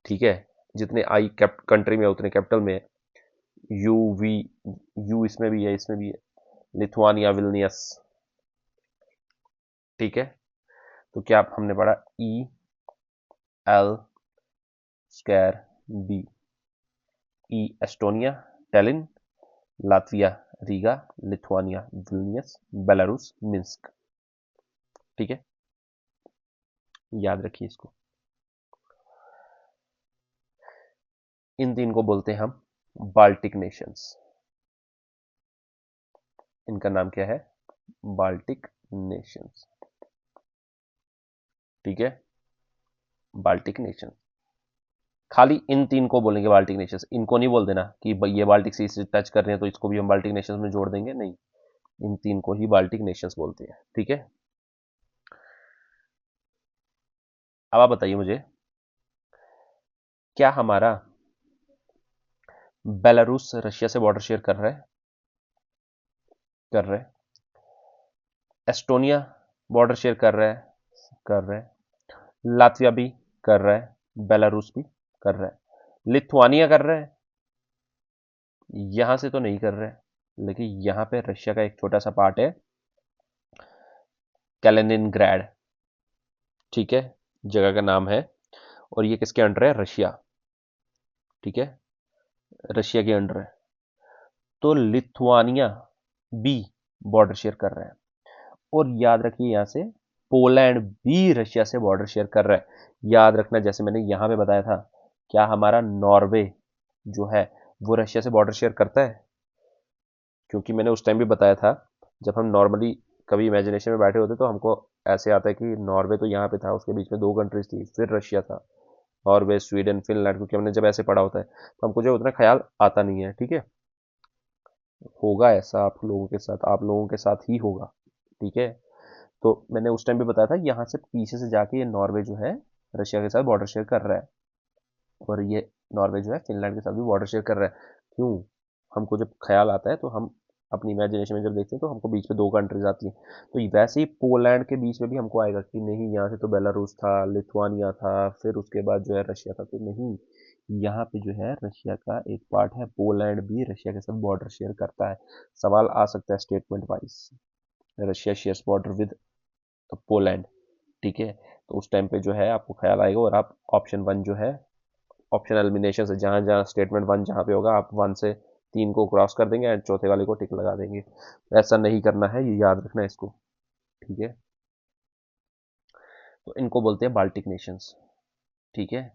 ठीक है। जितने आई कंट्री में उतने कैपिटल में। यू वी, यू इसमें भी है, इसमें भी है, लिथुआनिया, विल्नियस। ठीक है। तो क्या हमने पढ़ा? E, L, square, B. E Estonia, Tallinn, Latvia, Riga, Lithuania, Vilnius, Belarus, Minsk. ठीक है। याद रखिए इसको। इन तीन को बोलते हैं हम बाल्टिक नेशंस। इनका नाम क्या है? Baltic Nations. ठीक है। Baltic nation. खाली इन तीन को बोलेंगे बाल्टिक नेशंस, इनको नहीं बोल देना कि ये बाल्टिक सी से टच कर रहे हैं तो इसको भी हम बाल्टिक नेशंस में जोड़ देंगे, नहीं। इन तीन को ही बाल्टिक नेशंस बोलते हैं। ठीक है। अब आप बताइए मुझे, क्या हमारा बेलारूस रशिया से बॉर्डर शेयर कर रहा है? कर रहा है। एस्टोनिया बॉर्डर शेयर कर रहा है? कर रहा है। लातविया भी कर रहा है, बेलारूस भी कर रहा है। लिथुआनिया कर रहा है? यहां से तो नहीं कर रहा है, लेकिन यहां पे रशिया का एक छोटा सा पार्ट है, कैलिनिनग्रैड। ठीक है, जगह का नाम है, और ये किसके अंडर है? रशिया। ठीक है, रशिया के अंडर है। तो लिथुआनिया भी बॉर्डर शेयर कर रहा है। और याद रखिए यहां से पोलैंड भी रशिया से बॉर्डर शेयर कर रहा है। याद रखना, जैसे मैंने यहां पे बताया था, क्या हमारा नॉर्वे जो है वो रशिया से बॉर्डर शेयर करता है? क्योंकि मैंने उस टाइम भी बताया था, जब हम नॉर्मली कभी इमेजिनेशन में बैठे होते तो हमको ऐसे आता है कि नॉर्वे तो यहाँ पे था, उसके बीच में दो कंट्रीज थी, फिर रशिया था, नॉर्वे, स्वीडन, फिनलैंड, क्योंकि हमने जब ऐसे पढ़ा होता है तो हमको जो उतना ख्याल आता नहीं है। ठीक है। होगा ऐसा आप लोगों के साथ, आप लोगों के साथ ही होगा। ठीक है। तो मैंने उस टाइम भी बताया था, यहाँ से पीछे से जाके ये नॉर्वे जो है रशिया के साथ बॉर्डर शेयर कर रहा है, और ये नॉर्वे जो है फिनलैंड के साथ भी बॉर्डर शेयर कर रहा है। क्यों? हमको जब ख्याल आता है तो हम अपनी इमेजिनेशन में जब देखते हैं तो हमको बीच में दो कंट्रीज आती हैं, तो वैसे ही पोलैंड के बीच में भी हमको आएगा कि नहीं, यहाँ से तो बेलारूस था, लिथुआनिया था, फिर उसके बाद जो है रशिया था, तो नहीं, यहाँ पे जो है रशिया का एक पार्ट है, पोलैंड भी रशिया के साथ बॉर्डर शेयर करता है। सवाल आ सकता है statement wise, Russia shares border with Poland, ठीक है, तो उस टाइम पे जो है आपको ख्याल आएगा और आप ऑप्शन वन जो है, ऑप्शन एलिमिनेशन से जहां जहां स्टेटमेंट वन जहां पे होगा आप वन से तीन को क्रॉस कर देंगे एंड चौथे वाले को टिक लगा देंगे। ऐसा नहीं करना है, ये याद रखना है इसको, ठीक है। तो इनको बोलते हैं बाल्टिक नेशंस, ठीक है।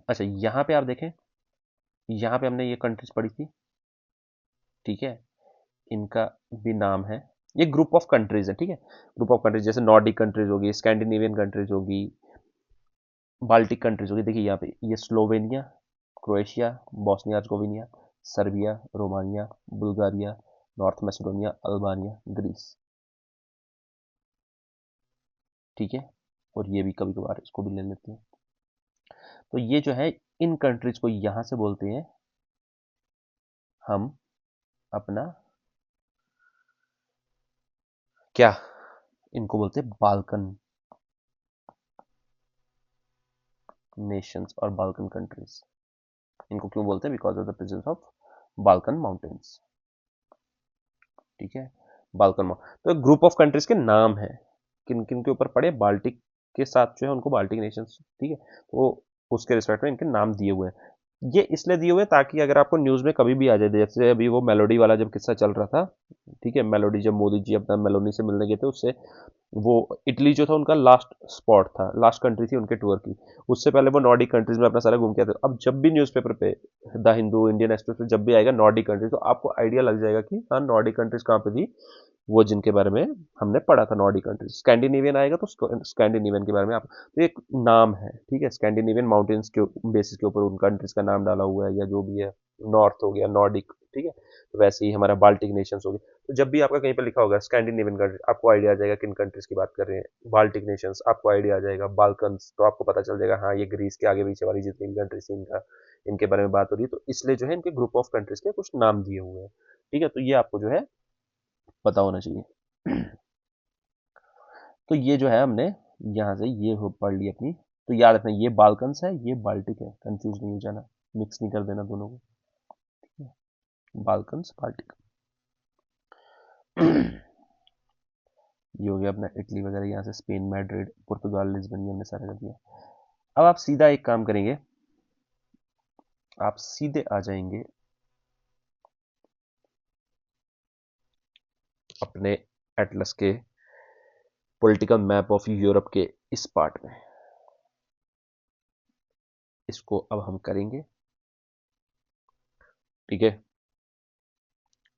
अच्छा, यहाँ पे आप देखें, यहाँ पे हमने ये कंट्रीज पढ़ी थी, ठीक है, इनका भी नाम है, ये ग्रुप ऑफ कंट्रीज है, ठीक है, ग्रुप ऑफ कंट्रीज, जैसे नॉर्डिक कंट्रीज होगी, स्कैंडिनेवियन कंट्रीज होगी, बाल्टिक कंट्रीज होगी। देखिए यहाँ पे ये Slovenia, Croatia, Bosnia Herzegovina, Serbia, Romania, Bulgaria, North Macedonia, Albania, Greece, ठीक है। और ये भी कभी कभार इसको भी ले लेते हैं। तो ये जो है, इन कंट्रीज को यहां से बोलते हैं हम अपना क्या, इनको बोलते हैं बाल्कन नेशंस और बाल्कन कंट्रीज। इनको क्यों बोलते हैं? Because of the presence of Balkan mountains, ठीक है, बाल्कन माउंटेन। तो ग्रुप ऑफ कंट्रीज के नाम है, किन किन के ऊपर पड़े, बाल्टिक के साथ जो है उनको बाल्टिक नेशंस, ठीक है, तो उसके रिस्पेक्ट में इनके नाम दिए हुए हैं। ये इसलिए दिए हुए ताकि अगर आपको न्यूज में कभी भी आ जाए, जैसे अभी वो मेलोडी वाला जब किस्सा चल रहा था, ठीक है, मेलोडी जब मोदी जी अपना मेलोडी से मिलने गए थे, उससे वो इटली जो था उनका लास्ट स्पॉट था, लास्ट कंट्री थी उनके टूर की, उससे पहले वो नॉर्डिक कंट्रीज में अपना सारा घूम के आते। अब जब भी न्यूज़पेपर पे, द हिंदू, इंडियन एक्सप्रेस पे जब भी आएगा नॉर्डिक कंट्रीज, तो आपको आइडिया लग जाएगा कि हाँ, नॉर्डिक कंट्रीज कहाँ पे थी, वो जिनके बारे में हमने पढ़ा था नॉर्डिक कंट्रीज। स्कैंडिनेवियन आएगा तो स्कैंडिनेवियन के बारे में आप, तो एक नाम है, ठीक है, स्कैंडिनेवियन माउंटेन्स के बेसिस के ऊपर उन कंट्रीज का नाम डाला हुआ है, या जो भी है, नॉर्थ हो गया नॉर्डिक, ठीक है, तो वैसे ही हमारा बाल्टिक नेशंस हो गया। तो जब भी आपका कहीं पर लिखा होगा स्कैंडिनेवियन कंट्री, आपको आइडिया आ जाएगा किन कंट्रीज की बात कर रहे हैं, बाल्टिक नेशंस आपको आइडिया आ जाएगा, बाल्कन्स तो आपको पता चल जाएगा हाँ, ये ग्रीस के आगे पीछे वाली जितनी भी कंट्रीज इनका, इनके बारे में बात हो रही है, तो इसलिए जो है इनके ग्रुप ऑफ कंट्रीज के कुछ नाम दिए हुए हैं, ठीक है, तो ये आपको जो है पता होना चाहिए। तो ये जो है हमने यहाँ से ये हो पढ़ ली अपनी, तो याद रखना ये बाल्कन्स है, ये बाल्टिक है, कंफ्यूज नहीं हो जाना, मिक्स नहीं कर देना दोनों को, बाल्कन्स बाल्टिक। ये हो गया अपना इटली वगैरह, यहाँ से स्पेन, मैड्रिड, पुर्तगाल, लिस्बन, ये हमने सारा कर दिया। अब आप सीधा एक काम करेंगे, आप सीधे आ जाएंगे अपने एटलस के पॉलिटिकल मैप ऑफ यूरोप के इस पार्ट में, इसको अब हम करेंगे, ठीक है,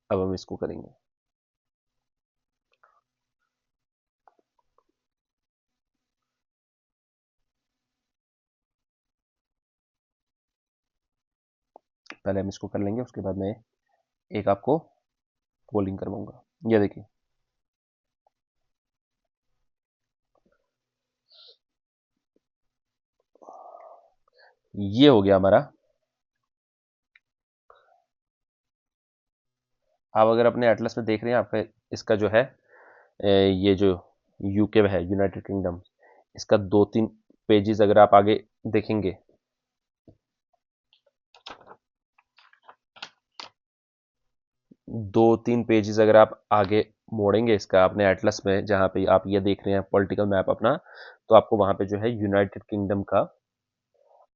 अब हम इसको करेंगे। पहले हम इसको कर लेंगे, उसके बाद मैं एक आपको पोलिंग करवाऊंगा। ये देखिए, ये हो गया हमारा। आप अगर अपने एटलस में देख रहे हैं, आपका इसका जो है ये जो यूके है, यूनाइटेड किंगडम, इसका दो तीन पेजेस अगर आप आगे देखेंगे, दो तीन पेजेस अगर आप आगे मोड़ेंगे इसका अपने एटलस में, जहां पे आप ये देख रहे हैं पॉलिटिकल मैप अपना, तो आपको वहां पे जो है यूनाइटेड किंगडम का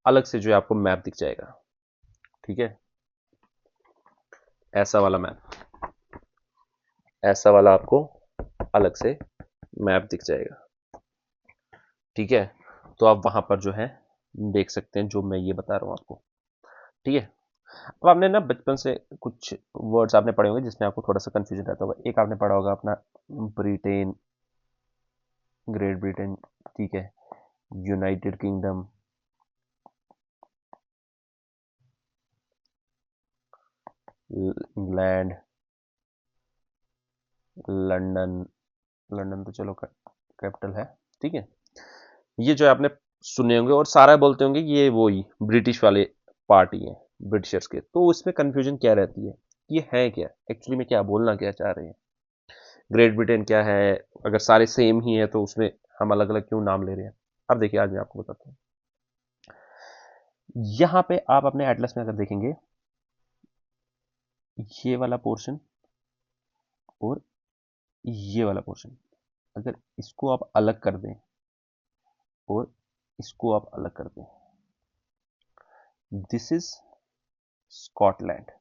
अलग से जो है आपको मैप दिख जाएगा, ठीक है, ऐसा वाला मैप, ऐसा वाला आपको अलग से मैप दिख जाएगा, ठीक है, तो आप वहां पर जो है देख सकते हैं जो मैं ये बता रहा हूं आपको, ठीक है। अब आपने ना बचपन से कुछ वर्ड्स आपने पढ़े होंगे जिसमें आपको थोड़ा सा कंफ्यूजन रहता होगा, एक आपने पढ़ा होगा अपना ब्रिटेन, ग्रेट ब्रिटेन, ठीक है, United kingdom, England, London, London तो चलो कैपिटल है, ठीक है, ये जो है आपने सुने होंगे और सारा बोलते होंगे कि ये वही ब्रिटिश वाले पार्टी हैं, ब्रिटिशर्स के, तो इसमें कंफ्यूजन क्या रहती है ये है क्या एक्चुअली में, क्या बोलना क्या चाह रहे हैं, ग्रेट ब्रिटेन क्या है, अगर सारे सेम ही है तो उसमें हम अलग अलग क्यों नाम ले रहे हैं। अब देखिए आज मैं आपको बताता हूँ। यहां पे आप अपने एटलस में अगर देखेंगे, ये वाला पोर्शन और ये वाला पोर्शन, अगर इसको आप अलग कर दें और इसको आप अलग कर दें, this is Scotland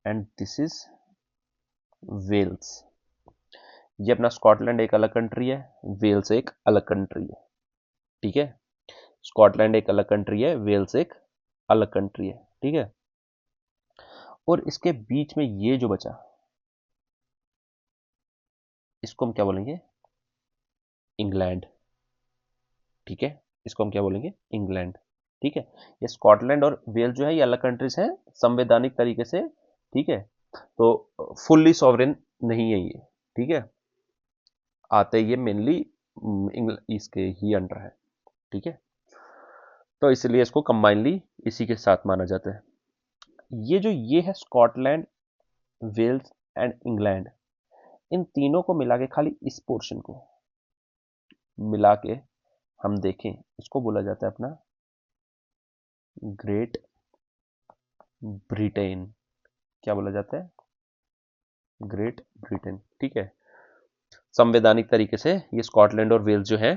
and this is Wales. ये अपना स्कॉटलैंड एक अलग कंट्री है, वेल्स एक अलग कंट्री है, ठीक है। स्कॉटलैंड एक अलग कंट्री है, वेल्स एक अलग कंट्री है, ठीक है। और इसके बीच में ये जो बचा, इसको हम क्या बोलेंगे, इंग्लैंड, ठीक है। इसको हम क्या बोलेंगे, इंग्लैंड, ठीक है। ये स्कॉटलैंड और वेल्स जो है ये अलग कंट्रीज हैं संवैधानिक तरीके से, ठीक है। तो फुल्ली सॉवरेन नहीं है ये, ठीक है। आते ये मेनली इसके ही अंडर है, ठीक है। तो इसलिए इसको कंबाइनली इसी के साथ माना जाता है। ये है स्कॉटलैंड, वेल्स एंड इंग्लैंड, इन तीनों को मिला के, खाली इस पोर्शन को मिला के हम देखें, इसको बोला जाता है अपना ग्रेट ब्रिटेन। क्या बोला जाता है, ग्रेट ब्रिटेन, ठीक है। संवैधानिक तरीके से ये स्कॉटलैंड और वेल्स जो है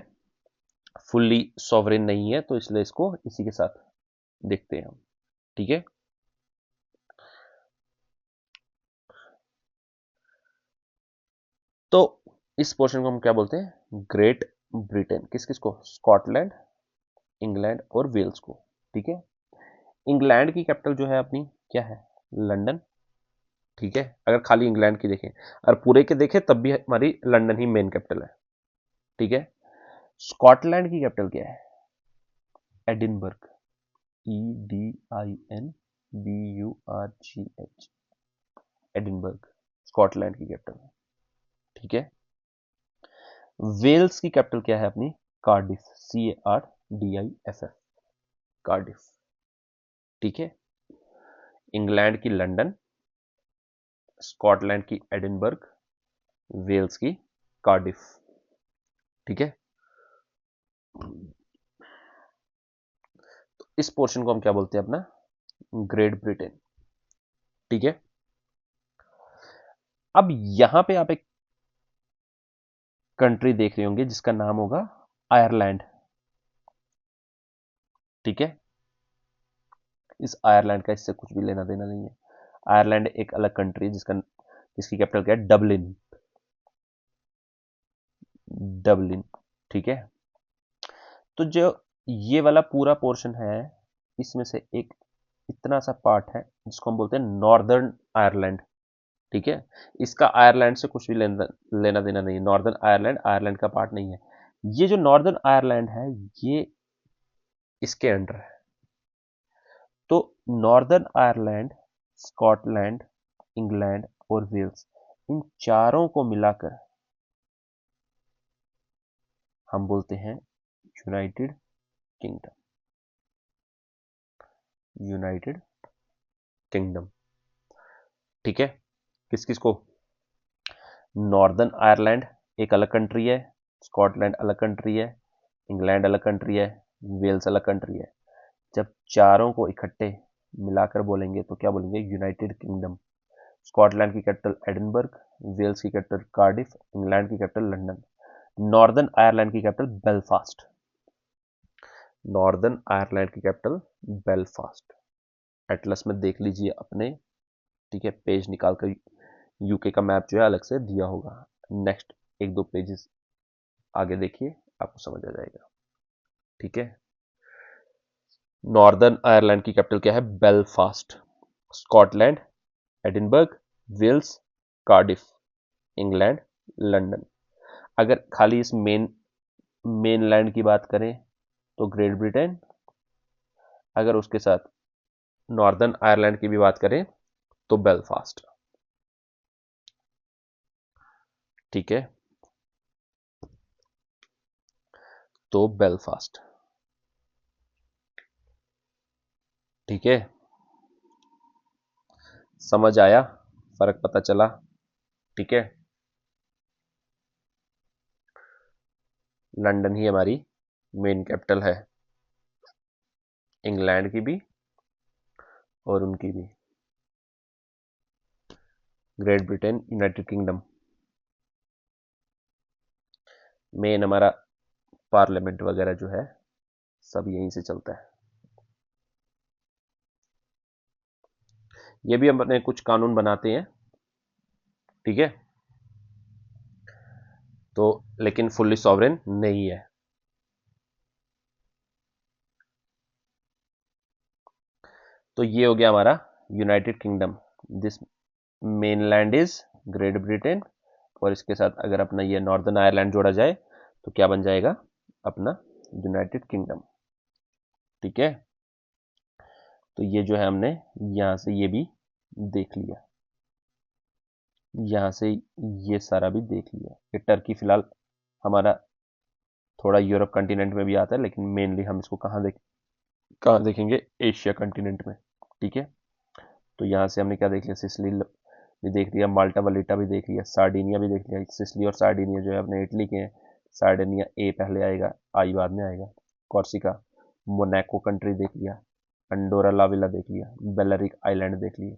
फुल्ली सॉवरेन नहीं है, तो इसलिए इसको इसी के साथ देखते हैं हम, ठीक है। तो इस पोर्शन को हम क्या बोलते हैं, ग्रेट ब्रिटेन। किस किस को, स्कॉटलैंड, इंग्लैंड और वेल्स को, ठीक है। इंग्लैंड की कैपिटल जो है अपनी क्या है, लंदन, ठीक है। अगर खाली इंग्लैंड की देखें, अगर पूरे के देखें तब भी हमारी लंदन ही मेन कैपिटल है, ठीक है। स्कॉटलैंड की कैपिटल क्या है, एडिनबर्ग, EDINBURGH, एडिनबर्ग स्कॉटलैंड की कैपिटल है, ठीक है। वेल्स की कैपिटल क्या है अपनी, कार्डिफ, CARDIFF, कार्डिफ, ठीक है। इंग्लैंड की लंदन, स्कॉटलैंड की एडिनबर्ग, वेल्स की कार्डिफ, ठीक है। तो इस पोर्शन को हम क्या बोलते हैं अपना, ग्रेट ब्रिटेन, ठीक है। अब यहां पे आप एक कंट्री देख रहे होंगे जिसका नाम होगा आयरलैंड, ठीक है। इस आयरलैंड का इससे कुछ भी लेना देना नहीं है। आयरलैंड एक अलग कंट्री है जिसकी कैपिटल क्या है, डबलिन, डबलिन, ठीक है। तो जो ये वाला पूरा पोर्शन है, इसमें से एक इतना सा पार्ट है जिसको हम बोलते हैं नॉर्दर्न आयरलैंड, ठीक है। इसका आयरलैंड से कुछ भी लेना देना नहीं है। नॉर्दर्न आयरलैंड आयरलैंड का पार्ट नहीं है। ये जो नॉर्दर्न आयरलैंड है ये इसके अंडर है। तो नॉर्दर्न आयरलैंड, स्कॉटलैंड, इंग्लैंड और वेल्स, इन चारों को मिलाकर हम बोलते हैं यूनाइटेड किंगडम, यूनाइटेड किंगडम, ठीक है। किस किस को, नॉर्दर्न आयरलैंड एक अलग कंट्री है, स्कॉटलैंड अलग कंट्री है, इंग्लैंड अलग कंट्री है, वेल्स अलग कंट्री है। जब चारों को इकट्ठे मिलाकर बोलेंगे तो क्या बोलेंगे, यूनाइटेड किंगडम। स्कॉटलैंड की कैपिटल एडिनबर्ग, वेल्स की कैपिटल कार्डिफ, इंग्लैंड की कैपिटल लंदन, नॉर्दर्न आयरलैंड की कैपिटल बेलफास्ट, नॉर्दर्न आयरलैंड की कैपिटल बेलफास्ट। एटलस में देख लीजिए अपने, ठीक है, पेज निकाल कर यूके का मैप जो है अलग से दिया होगा। नेक्स्ट एक दो पेजेस आगे देखिए, आपको समझ आ जाएगा, ठीक है। नॉर्दर्न आयरलैंड की कैपिटल क्या है, Belfast. Scotland Edinburgh, Wales Cardiff, England London. अगर खाली इस मेनलैंड की बात करें तो ग्रेट ब्रिटेन, अगर उसके साथ नॉर्दर्न आयरलैंड की भी बात करें तो बेलफास्ट, ठीक है। तो बेलफास्ट, ठीक है। समझ आया, फर्क पता चला? ठीक है, लंदन ही हमारी मेन कैपिटल है, इंग्लैंड की भी और उनकी भी, great Britain, United kingdom. Main हमारा पार्लियामेंट वगैरह जो है सब यहीं से चलता है। ये भी हम अपने कुछ कानून बनाते हैं, ठीक है, तो लेकिन फुल्ली सॉवरेन नहीं है। तो ये हो गया हमारा United kingdom. This mainland is great Britain, और इसके साथ अगर अपना ये नॉर्दर्न आयरलैंड जोड़ा जाए तो क्या बन जाएगा अपना यूनाइटेड किंगडम। ठीक है, तो ये जो है हमने यहां से ये भी देख लिया, यहां से ये सारा भी देख लिया। ये टर्की फिलहाल हमारा थोड़ा यूरोप कंटिनेंट में भी आता है, लेकिन मेनली हम इसको कहाँ देखेंगे, एशिया कंटिनेंट में। ठीक है, तो यहाँ से हमने क्या देख लिया, सिसिली भी देख लिया, माल्टा वलीटा भी देख लिया, सार्डिनिया भी देख लिया। सिसिली और सार्डिनिया जो है अपने इटली के हैं। सार्डिनिया ए पहले आएगा, आई बाद में आएगा। कॉर्सिका, मोनाको कंट्री देख लिया, अंडोरा लाविला देख लिया, बेलरिक आइलैंड देख लिए।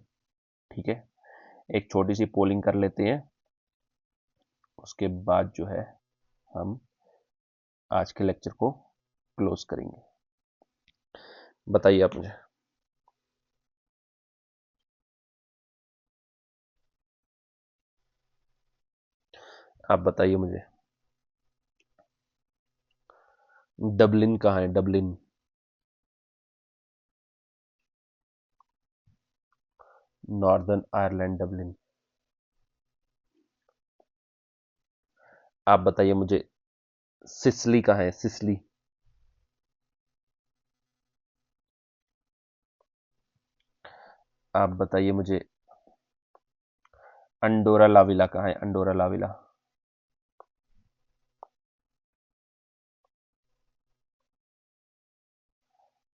ठीक है, एक छोटी सी पोलिंग कर लेते हैं, उसके बाद जो है हम आज के लेक्चर को क्लोज करेंगे। बताइए आप मुझे। आप बताइए मुझे, डबलिन कहाँ है, डबलिन? Northern Ireland, Dublin. आप बताइए मुझे, सिसली कहाँ है, सिसली? आप बताइए मुझे, अंडोरा लाविला कहाँ है, अंडोरा लाविला?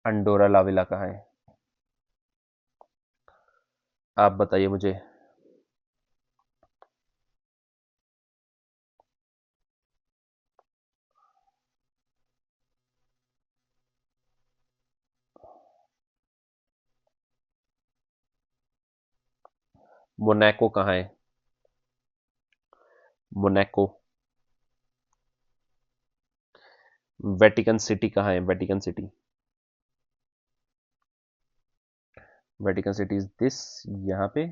अंडोरा लाविला कहाँ है? आप बताइए मुझे, मोनाको कहाँ है, मोनाको? वेटिकन सिटी कहाँ है, Vatican city? Vatican city is this, यहाँ पे,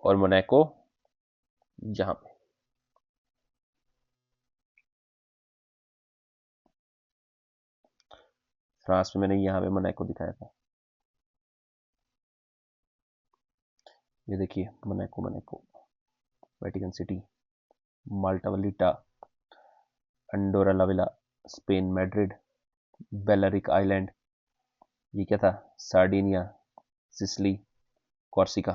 और मोनाको यहाँ पे। फ्रांस में मैंने यहाँ पे मोनाको दिखाया था, ये देखिए, Monaco, Monaco, Vatican City, Malta Valletta, Andorra la Vella, Spain Madrid, Balearic island, ये क्या था, सार्डिनिया, सिसली, कॉर्सिका।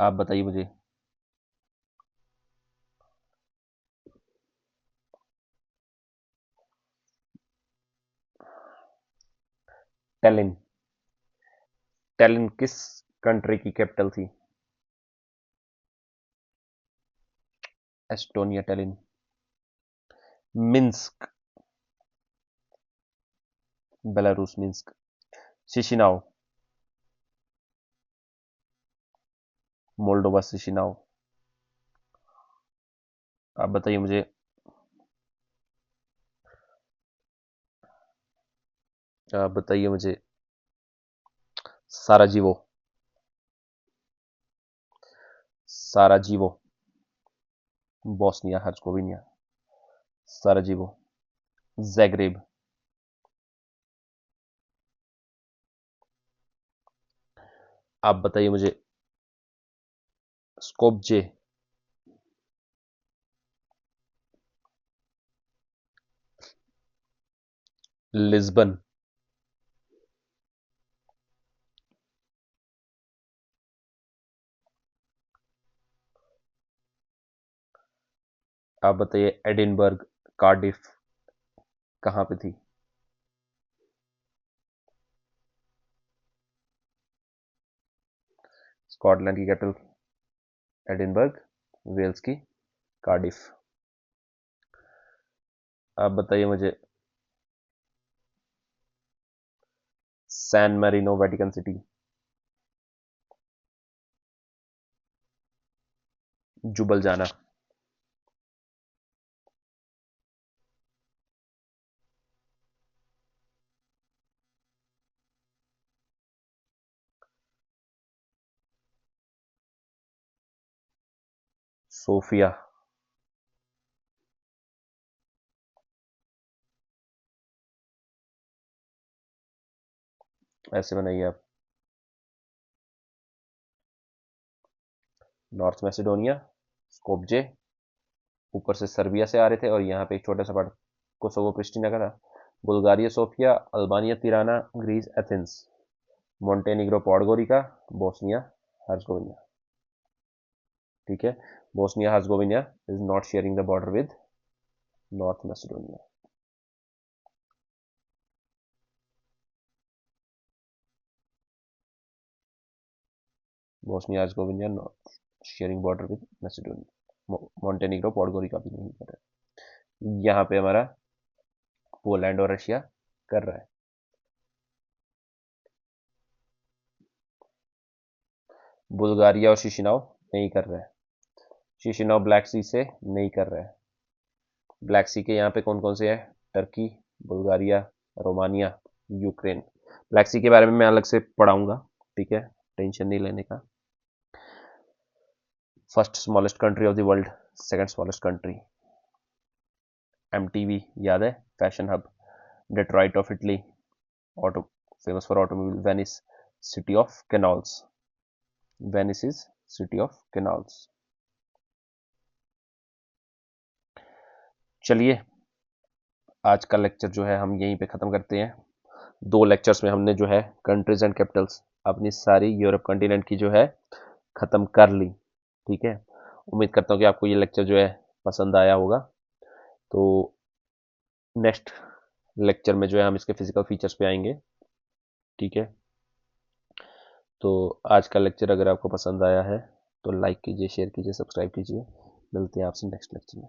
आप बताइए मुझे, टेलिन, टेलिन किस कंट्री की कैपिटल थी? Estonia, Tallinn. Minsk, Belarus, Minsk. Chisinau, Moldova, Chisinau. आप बताइए मुझे, आप बताइए मुझे, साराजीवो, साराजीवो, बोस्निया हर्जगोविना, साराजीवो। जैग्रेब। आप बताइए मुझे, स्कोपजे, लिस्बन। आप बताइए, एडिनबर्ग, कार्डिफ कहाँ पे थी? स्कॉटलैंड की कैपिटल एडिनबर्ग, वेल्स की कार्डिफ। आप बताइए मुझे San Marino Vatican City. Ljubljana. Sofia. ऐसे बनाइए आप। नॉर्थ मैसिडोनिया, स्कोपजे, ऊपर से सर्बिया से आ रहे थे और यहाँ पे एक छोटा सा पार्ट कोसोवो प्रिस्टिना का था। Bulgaria Sofia, Albania Tirana, Greece Athens, Montenegro Podgorica, Bosnia Herzegovina. ठीक है, Bosnia Herzegovina is not sharing the border with North Macedonia. Bosnia Herzegovina not sharing border with Macedonia. Montenegro Podgorica भी नहीं कर रहा है। यहाँ पे हमारा पोलैंड और रशिया कर रहा है। बुल्गारिया और शिशिनाव नहीं कर रहा है। शिशिनाव ब्लैक सी से नहीं कर रहा है। ब्लैक सी के यहाँ पे कौन कौन से हैं? Turkey, Bulgaria, Romania, Ukraine. Black Sea के बारे में मैं अलग से पढ़ाऊंगा, ठीक है, टेंशन नहीं लेने का। First smallest country of the world, second smallest country. MTV याद है, fashion hub. Detroit of Italy, auto famous for automobile. Venice, city of canals. Venice is city of canals. चलिए, आज का लेक्चर जो है हम यहीं पे ख़त्म करते हैं। 2 लेक्चर्स में हमने जो है कंट्रीज एंड कैपिटल्स अपनी सारी यूरोप कॉन्टिनेंट की जो है ख़त्म कर ली, ठीक है। उम्मीद करता हूँ कि आपको ये लेक्चर जो है पसंद आया होगा। तो नेक्स्ट लेक्चर में जो है हम इसके फिजिकल फीचर्स पे आएंगे, ठीक है। तो आज का लेक्चर अगर आपको पसंद आया है तो लाइक कीजिए, शेयर कीजिए, सब्सक्राइब कीजिए। मिलते हैं आपसे नेक्स्ट लेक्चर में।